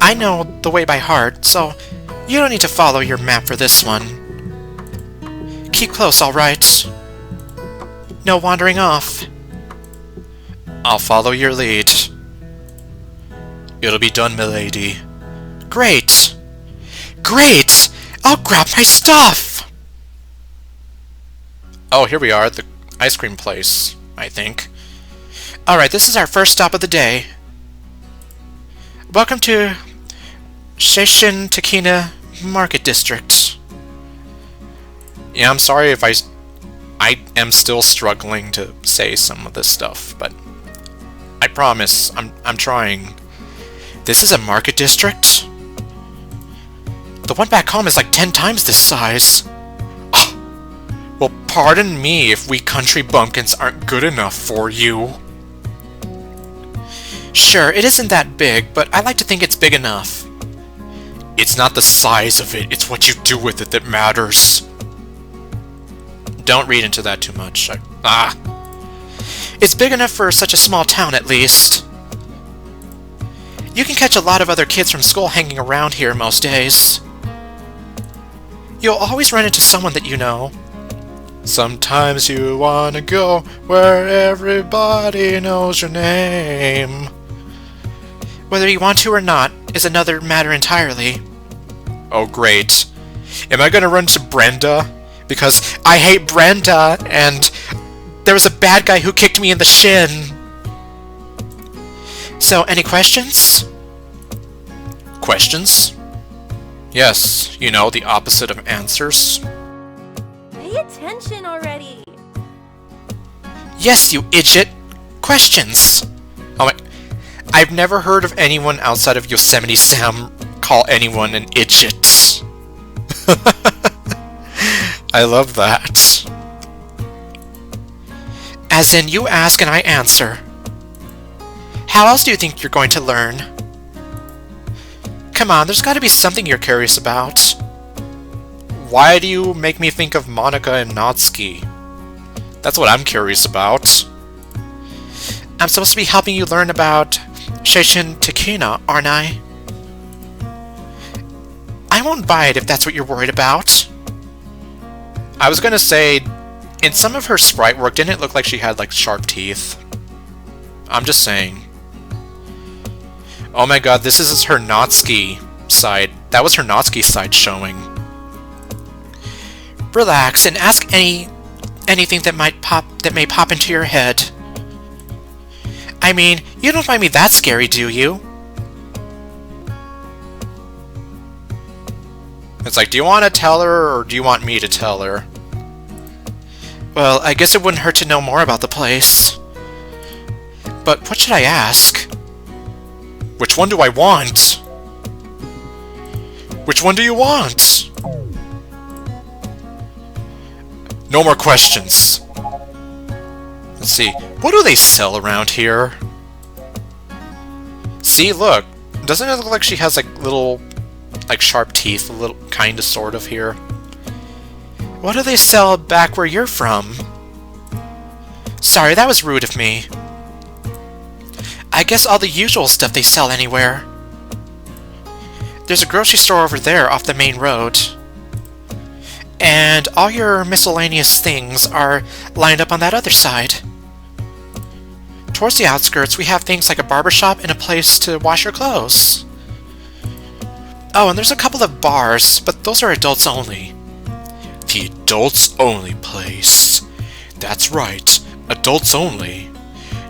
I know the way by heart, so you don't need to follow your map for this one. Keep close, alright? No wandering off. I'll follow your lead. It'll be done, milady. Great! Great! I'll grab my stuff! Oh, here we are at the ice cream place, I think. Alright, this is our first stop of the day. Welcome to Seishin Takina Market District. Yeah, I'm sorry if I am still struggling to say some of this stuff, but I promise, I'm trying. This is a market district? The one back home is like 10 times this size. Oh, well, pardon me if we country bumpkins aren't good enough for you. Sure, it isn't that big, but I like to think it's big enough. It's not the size of it, it's what you do with it that matters. Don't read into that too much. It's big enough for such a small town, at least. You can catch a lot of other kids from school hanging around here most days. You'll always run into someone that you know. Sometimes you wanna go where everybody knows your name. Whether you want to or not is another matter entirely. Oh great. Am I gonna run to Brenda? Because I hate Brenda, and there was a bad guy who kicked me in the shin. So, any questions? Questions? Yes, you know, the opposite of answers. Pay attention already. Yes, you idiot! Questions! Oh my... I've never heard of anyone outside of Yosemite Sam call anyone an idiot. I love that. As in, you ask and I answer. How else do you think you're going to learn? Come on, there's got to be something you're curious about. Why do you make me think of Monika and Natsuki? That's what I'm curious about. I'm supposed to be helping you learn about Seishin Takina, aren't I? I won't buy it if that's what you're worried about. I was gonna say, in some of her sprite work, didn't it look like she had, like, sharp teeth? I'm just saying. Oh my god, this is her Natsuki side. That was her Natsuki side showing. Relax and ask anything that may pop into your head. I mean, you don't find me that scary, do you? It's like, do you want to tell her, or do you want me to tell her? Well, I guess it wouldn't hurt to know more about the place. But what should I ask? Which one do I want? Which one do you want? No more questions. Let's see. What do they sell around here? See, look. Doesn't it look like she has, like, little, like, sharp teeth? A little, kinda, sort of, here. What do they sell back where you're from? Sorry, that was rude of me. I guess all the usual stuff they sell anywhere. There's a grocery store over there off the main road. And all your miscellaneous things are lined up on that other side. Towards the outskirts, we have things like a barbershop and a place to wash your clothes. Oh, and there's a couple of bars, but those are adults only. The adults only place. That's right, adults only.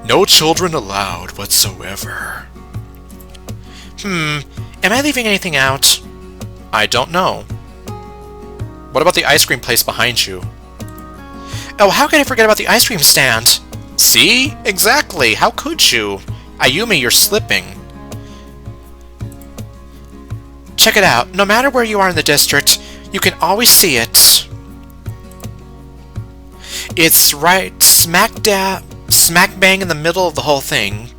No children allowed whatsoever. Am I leaving anything out? I don't know. What about the ice cream place behind you? Oh, how could I forget about the ice cream stand? See? Exactly! How could you? Ayumi, you're slipping. Check it out. No matter where you are in the district, you can always see it. It's right smack bang in the middle of the whole thing.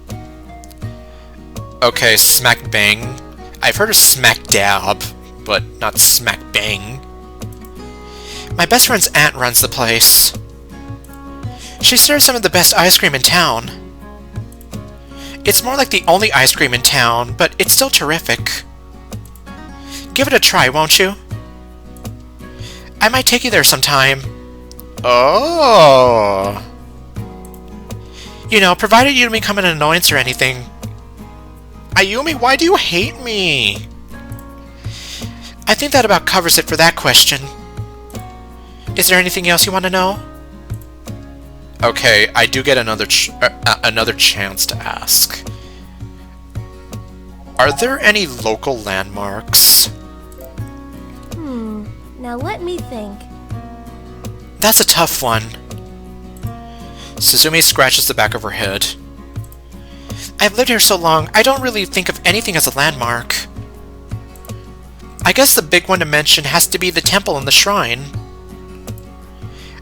Okay, smack bang. I've heard of smack dab, but not smack bang. My best friend's aunt runs the place. She serves some of the best ice cream in town. It's more like the only ice cream in town, but it's still terrific. Give it a try, won't you? I might take you there sometime. Oh. You know, provided you don't become an annoyance or anything. Ayumi, why do you hate me? I think that about covers it for that question. Is there anything else you want to know? Okay, I do get another chance to ask. Are there any local landmarks? Now let me think. That's a tough one. Suzume scratches the back of her head. I've lived here so long, I don't really think of anything as a landmark. I guess the big one to mention has to be the temple and the shrine.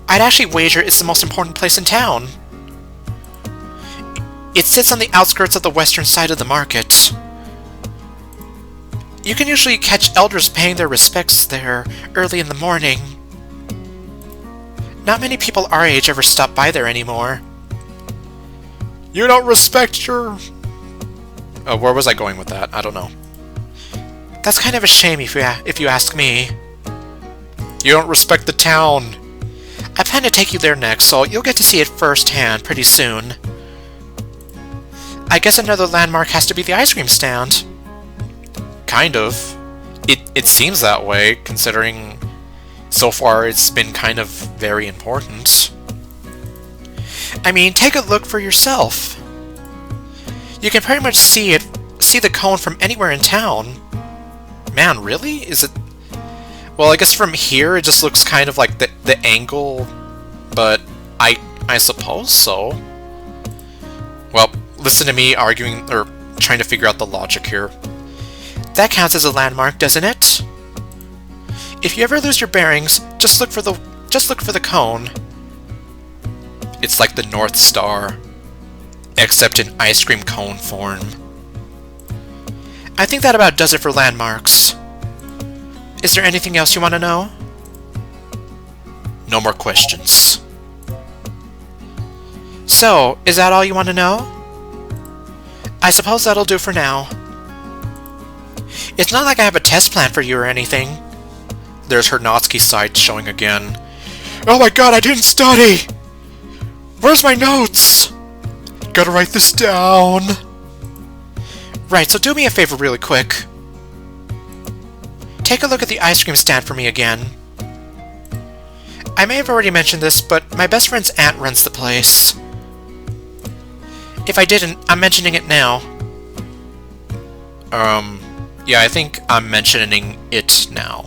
I'd actually wager it's the most important place in town. It sits on the outskirts of the western side of the market. You can usually catch elders paying their respects there early in the morning. Not many people our age ever stop by there anymore. You don't respect your... Oh, where was I going with that? I don't know. That's kind of a shame if you ask me. You don't respect the town. I plan to take you there next, so you'll get to see it firsthand pretty soon. I guess another landmark has to be the ice cream stand. Kind of. It seems that way, considering so far it's been kind of very important. I mean, take a look for yourself. You can pretty much see the cone from anywhere in town. Man, really? Is it... Well, I guess from here it just looks kind of like the angle, but I suppose so. Well, listen to me arguing, or trying to figure out the logic here. That counts as a landmark, doesn't it? If you ever lose your bearings, just look for the cone. It's like the North Star, except in ice cream cone form. I think that about does it for landmarks. Is there anything else you want to know? No more questions. So, is that all you want to know? I suppose that'll do for now. It's not like I have a test plan for you or anything. There's her Natsuki side showing again. Oh my god, I didn't study! Where's my notes? Gotta write this down. Right, so do me a favor really quick. Take a look at the ice cream stand for me again. I may have already mentioned this, but my best friend's aunt runs the place. If I didn't, I'm mentioning it now. Yeah, I think I'm mentioning it now.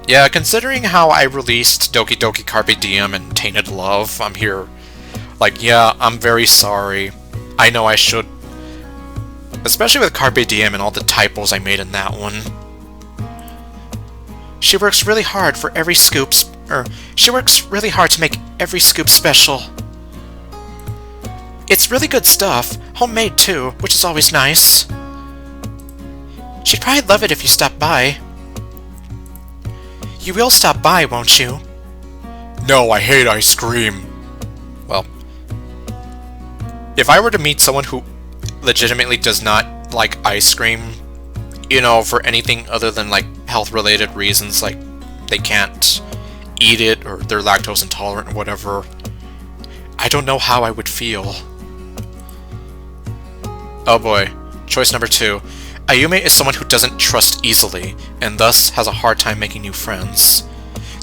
Yeah, considering how I released Doki Doki Carpe Diem and Tainted Love, I'm here. Like, yeah, I'm very sorry. I know I should. Especially with Carpe Diem and all the typos I made in that one. She works really hard for every scoop, she works really hard to make every scoop special. It's really good stuff, homemade too, which is always nice. She'd probably love it if you stopped by. You will stop by, won't you? No, I hate ice cream. Well, if I were to meet someone who legitimately does not like ice cream, you know, for anything other than like health-related reasons, like they can't eat it or they're lactose intolerant or whatever, I don't know how I would feel. Oh boy, choice number 2. Ayumi is someone who doesn't trust easily, and thus has a hard time making new friends.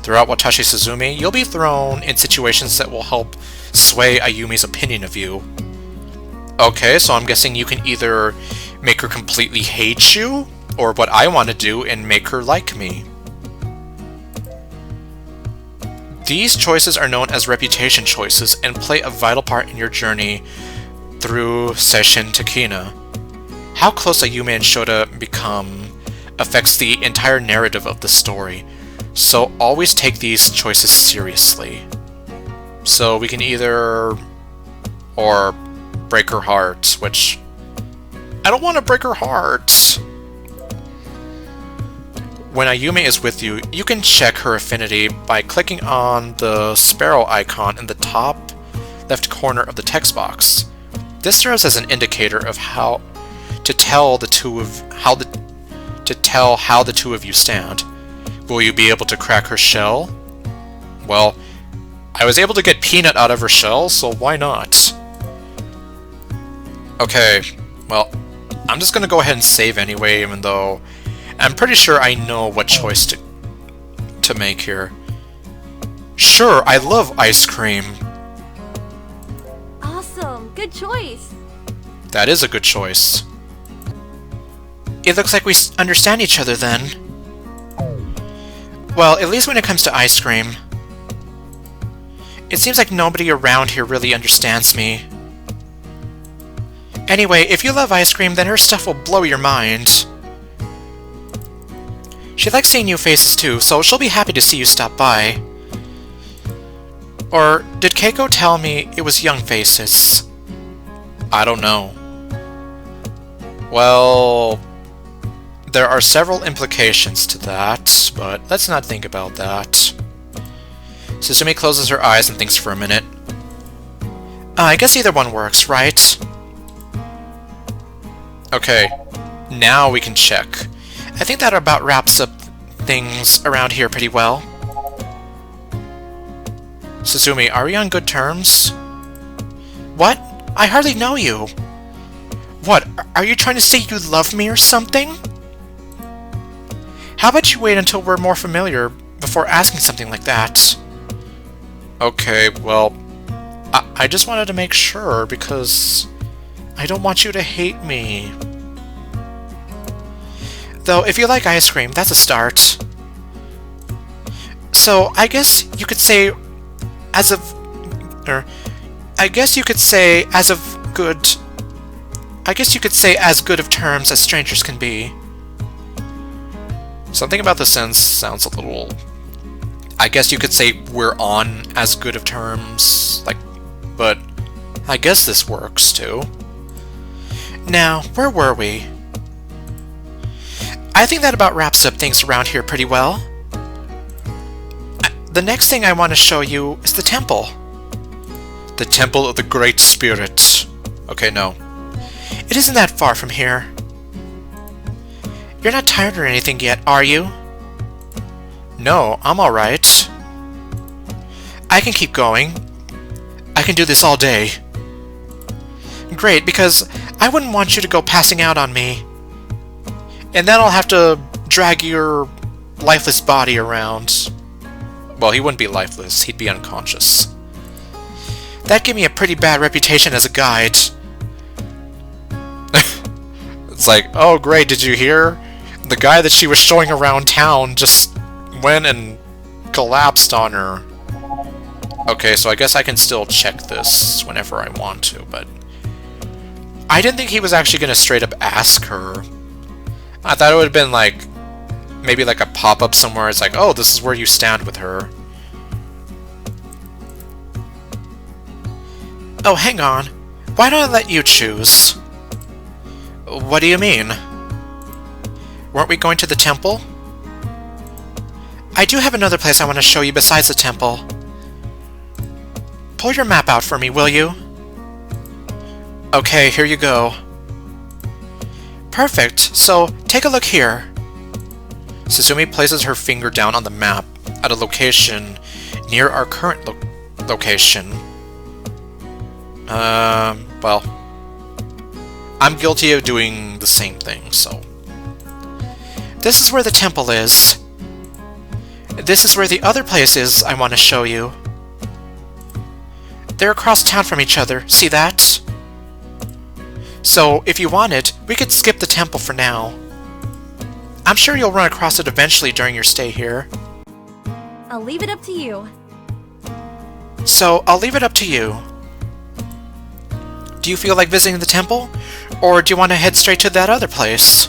Throughout Watashi Suzume, you'll be thrown in situations that will help sway Ayumi's opinion of you. Okay, so I'm guessing you can either make her completely hate you, or what I want to do and make her like me. These choices are known as reputation choices and play a vital part in your journey through Seishin Takina. How close Ayumi and Shouta become affects the entire narrative of the story, so always take these choices seriously. So we can either or break her heart, which I don't want to break her heart. When Ayumi is with you, you can check her affinity by clicking on the sparrow icon in the top left corner of the text box. This serves as an indicator of how to tell how the two of you stand. Will you be able to crack her shell? Well, I was able to get peanut out of her shell, so why not? Okay, well, I'm just gonna go ahead and save anyway, even though I'm pretty sure I know what choice to make here. Sure, I love ice cream. Awesome, good choice. That is a good choice. It looks like we understand each other then. Well, at least when it comes to ice cream. It seems like nobody around here really understands me. Anyway, if you love ice cream, then her stuff will blow your mind. She likes seeing new faces too, so she'll be happy to see you stop by. Or did Keiko tell me it was young faces? I don't know. Well, there are several implications to that, but let's not think about that. Suzume closes her eyes and thinks for a minute. I guess either one works, right? Okay, now we can check. I think that about wraps up things around here pretty well. Suzume, are we on good terms? What? I hardly know you. What, are you trying to say you love me or something? How about you wait until we're more familiar before asking something like that? Okay, well, I just wanted to make sure because I don't want you to hate me. Though, if you like ice cream, that's a start. So, I guess you could say as of good of terms as strangers can be. Something about the sense sounds a little... I guess you could say we're on as good of terms, like, but I guess this works too. Now, where were we? I think that about wraps up things around here pretty well. The next thing I want to show you is the temple. The Temple of the Great Spirit. Okay, no. It isn't that far from here. You're not tired or anything yet, are you? No, I'm alright. I can keep going. I can do this all day. Great, because I wouldn't want you to go passing out on me. And then I'll have to drag your lifeless body around. Well, he wouldn't be lifeless, he'd be unconscious. That'd give me a pretty bad reputation as a guide. It's like, oh great, did you hear? The guy that she was showing around town just went and collapsed on her. Okay, so I guess I can still check this whenever I want to, but... I didn't think he was actually going to straight up ask her. I thought it would have been like... maybe like a pop-up somewhere. It's like, oh, this is where you stand with her. Oh, hang on. Why don't I let you choose? What do you mean? Weren't we going to the temple? I do have another place I want to show you besides the temple. Pull your map out for me, will you? Okay, here you go. Perfect, so take a look here. Suzume places her finger down on the map at a location near our current location. Well, I'm guilty of doing the same thing, so... This is where the temple is. This is where the other place is I want to show you. They're across town from each other, see that? So, if you wanted, we could skip the temple for now. I'm sure you'll run across it eventually during your stay here. I'll leave it up to you. So, I'll leave it up to you. Do you feel like visiting the temple? Or do you want to head straight to that other place?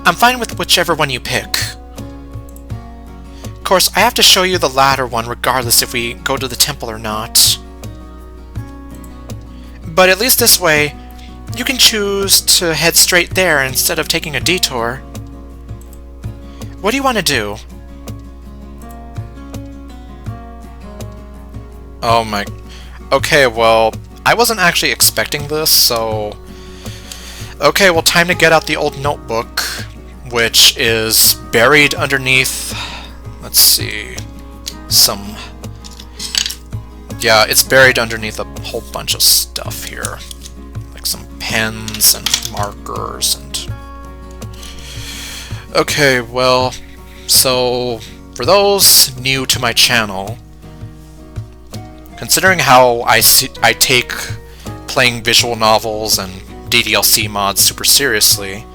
I'm fine with whichever one you pick. Of course, I have to show you the latter one regardless if we go to the temple or not. But at least this way, you can choose to head straight there instead of taking a detour. What do you want to do? Oh my... Okay, well, I wasn't actually expecting this, so... Okay, well, time to get out the old notebook, which is buried underneath... Let's see... some... Yeah, it's buried underneath a whole bunch of stuff here. Like some pens and markers and... Okay, well... So, for those new to my channel... Considering how I take playing visual novels and DDLC mods super seriously,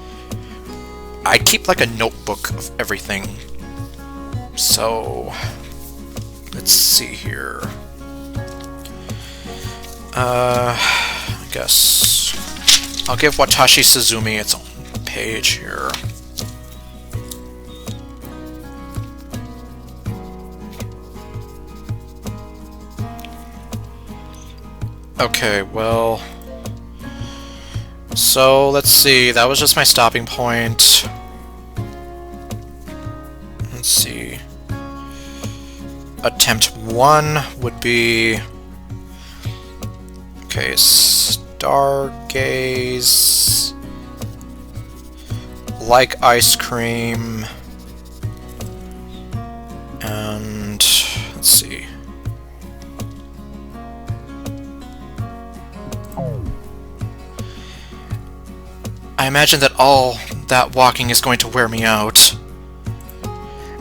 I keep like a notebook of everything. So, let's see here. I guess I'll give Watashi Suzume its own page here. Okay, well... So, let's see, that was just my stopping point. Let's see... Attempt 1 would be... Okay, stargaze... Like ice cream... And... let's see... I imagine that all that walking is going to wear me out.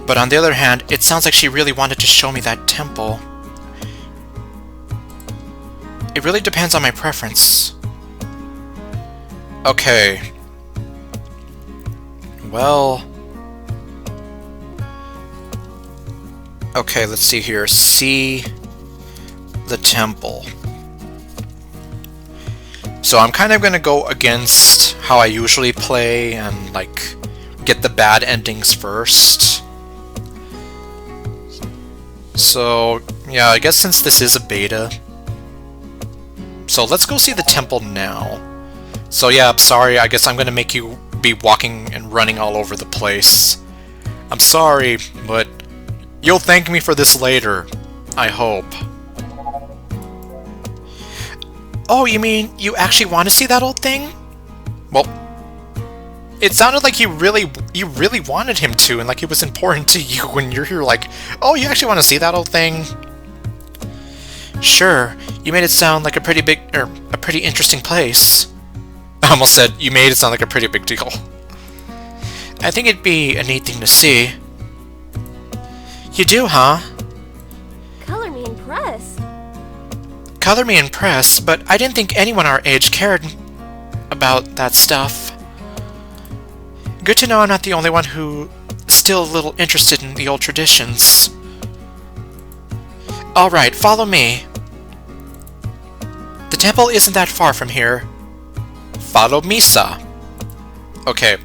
But on the other hand, it sounds like she really wanted to show me that temple. It really depends on my preference. Okay. Well... Okay, let's see here. See the temple. So I'm kind of going to go against how I usually play and, like, get the bad endings first. So, yeah, I guess since this is a beta... So let's go see the temple now. So yeah, I'm sorry, I guess I'm gonna make you be walking and running all over the place. I'm sorry, but you'll thank me for this later. I hope. Oh, you mean you actually want to see that old thing? Well, it sounded like you really wanted him to, and like it was important to you when you're here like, oh, you actually want to see that old thing? Sure, you made it sound like a pretty big, a pretty interesting place. I almost said, you made it sound like a pretty big deal. I think it'd be a neat thing to see. You do, huh? Color me impressed. Color me impressed, but I didn't think anyone our age cared about that stuff. Good to know I'm not the only one who's still a little interested in the old traditions. Alright, follow me. The temple isn't that far from here. Follow Misa. Okay,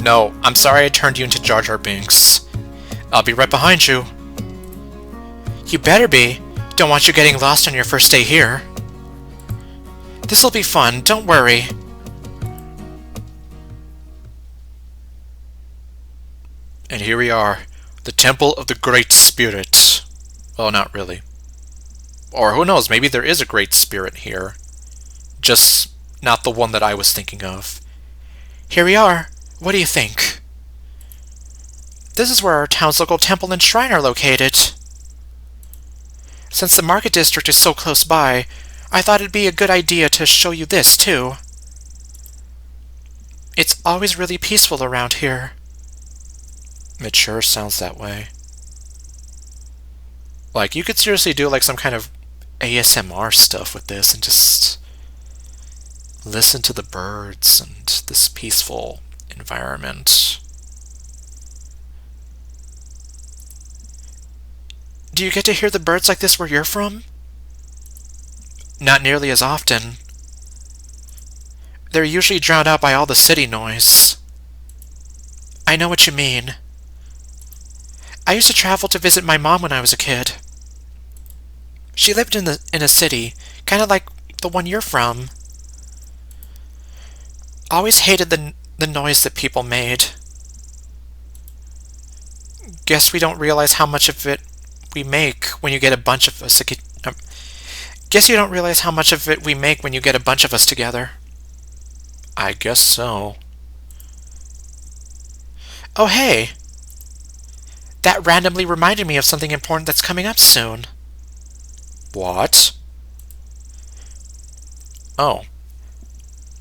no, I'm sorry I turned you into Jar Jar Binks. I'll be right behind you. You better be. Don't want you getting lost on your first day here. This'll be fun, don't worry. And here we are, the Temple of the Great Spirit. Well, not really. Or who knows, maybe there is a Great Spirit here. Just not the one that I was thinking of. Here we are. What do you think? This is where our town's local temple and shrine are located. Since the market district is so close by, I thought it'd be a good idea to show you this, too. It's always really peaceful around here. It sure sounds that way. Like, you could seriously do like some kind of ASMR stuff with this and just listen to the birds and this peaceful environment. Do you get to hear the birds like this where you're from? Not nearly as often. They're usually drowned out by all the city noise. I know what you mean. I used to travel to visit my mom when I was a kid. She lived in a city, kind of like the one you're from. Always hated the noise that people made. Guess we don't realize how much of it we make when you get a bunch of us. Guess you don't realize how much of it we make when you get a bunch of us together. I guess so. Oh hey! That randomly reminded me of something important that's coming up soon. What? Oh.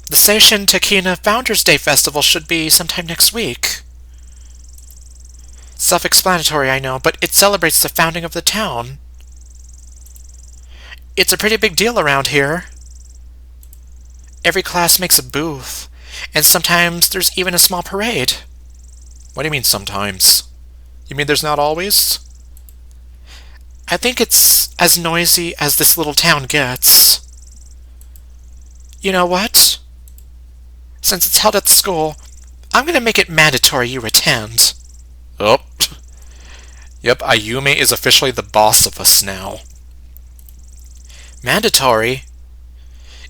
The Seishin Takina Founders Day Festival should be sometime next week. Self-explanatory, I know, but it celebrates the founding of the town. It's a pretty big deal around here. Every class makes a booth, and sometimes there's even a small parade. What do you mean sometimes? You mean there's not always? I think it's as noisy as this little town gets. You know what? Since it's held at the school, I'm gonna make it mandatory you attend. Oh. Yep, Ayumi is officially the boss of us now. Mandatory?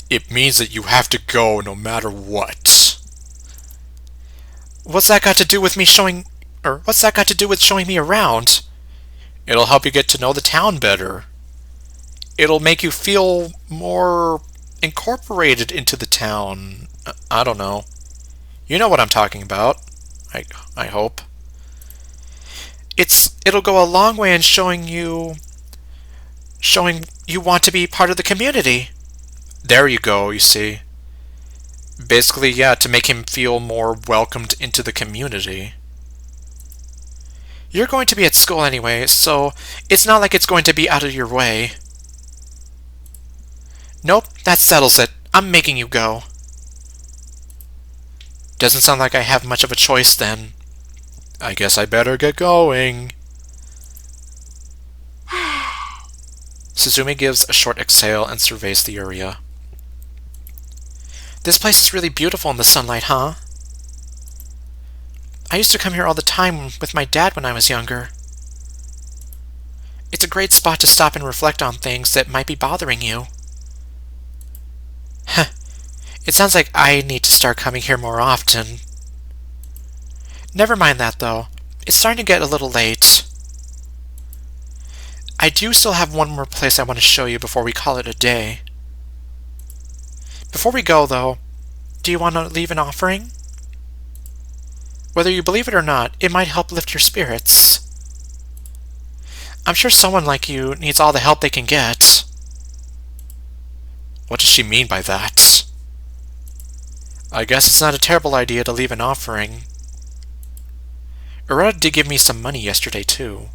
It means that you have to go no matter what. What's that got to do with me showing... Or what's that got to do with showing me around? It'll help you get to know the town better. It'll make you feel more incorporated into the town. I don't know. You know what I'm talking about. I hope. It'll go a long way in showing you want to be part of the community. There you go, you see. Basically, yeah, to make him feel more welcomed into the community. You're going to be at school anyway, so it's not like it's going to be out of your way. Nope, that settles it. I'm making you go. Doesn't sound like I have much of a choice then. I guess I better get going. Suzume gives a short exhale and surveys the area. This place is really beautiful in the sunlight, huh? I used to come here all the time with my dad when I was younger. It's a great spot to stop and reflect on things that might be bothering you. Heh. It sounds like I need to start coming here more often. Never mind that, though. It's starting to get a little late. I do still have one more place I want to show you before we call it a day. Before we go, though, do you want to leave an offering? Whether you believe it or not, it might help lift your spirits. I'm sure someone like you needs all the help they can get. What does she mean by that? I guess it's not a terrible idea to leave an offering. Ureta did give me some money yesterday, too.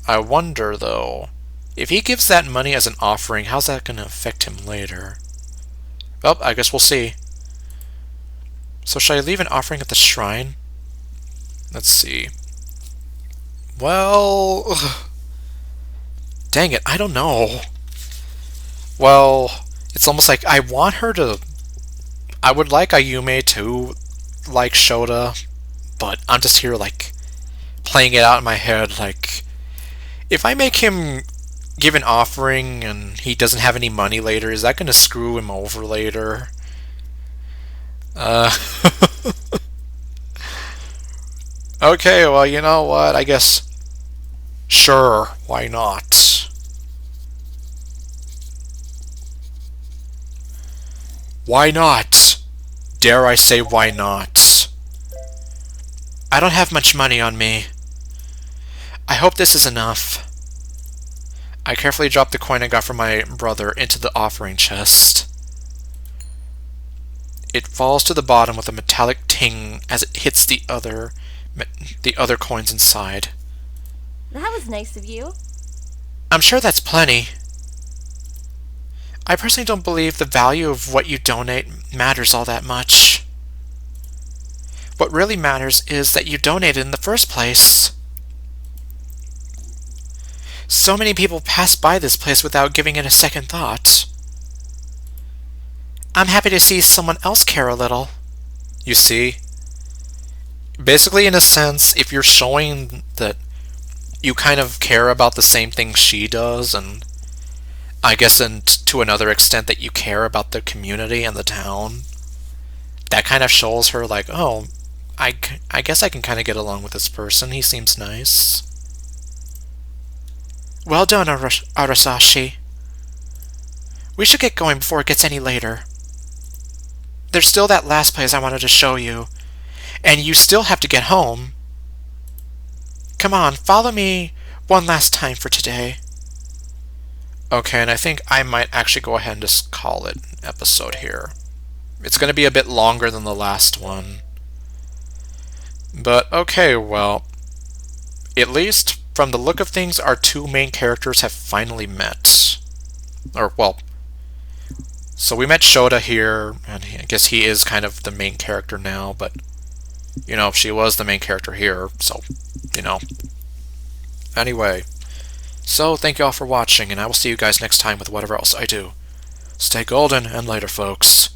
I wonder, though, if he gives that money as an offering, how's that going to affect him later? Well, I guess we'll see. So should I leave an offering at the shrine? Let's see. Well... Dang it, I don't know. Well, it's almost like I want her to... I would like Ayumi to like Shouta, but I'm just here, like, playing it out in my head, like, if I make him give an offering and he doesn't have any money later, is that going to screw him over later? Okay, well, you know what, I guess, sure, why not? Why not? Dare I say why not? I don't have much money on me. I hope this is enough. I carefully dropped the coin I got from my brother into the offering chest. It falls to the bottom with a metallic ting as it hits the other coins inside. That was nice of you. I'm sure that's plenty. I personally don't believe the value of what you donate matters all that much. What really matters is that you donated in the first place. So many people pass by this place without giving it a second thought. I'm happy to see someone else care a little. You see? Basically, in a sense, if you're showing that you kind of care about the same things she does, and I guess to another extent that you care about the community and the town, that kind of shows her like, oh, I guess I can kind of get along with this person. He seems nice. Well done, Arasashi. We should get going before it gets any later. There's still that last place I wanted to show you, and you still have to get home. Come on, follow me one last time for today. Okay, and I think I might actually go ahead and just call it an episode here. It's going to be a bit longer than the last one. But, okay, well, at least from the look of things, our two main characters have finally met. Or, well, so we met Shouta here, and I guess he is kind of the main character now, but, you know, she was the main character here, so, you know. Anyway, so thank you all for watching, and I will see you guys next time with whatever else I do. Stay golden, and later, folks.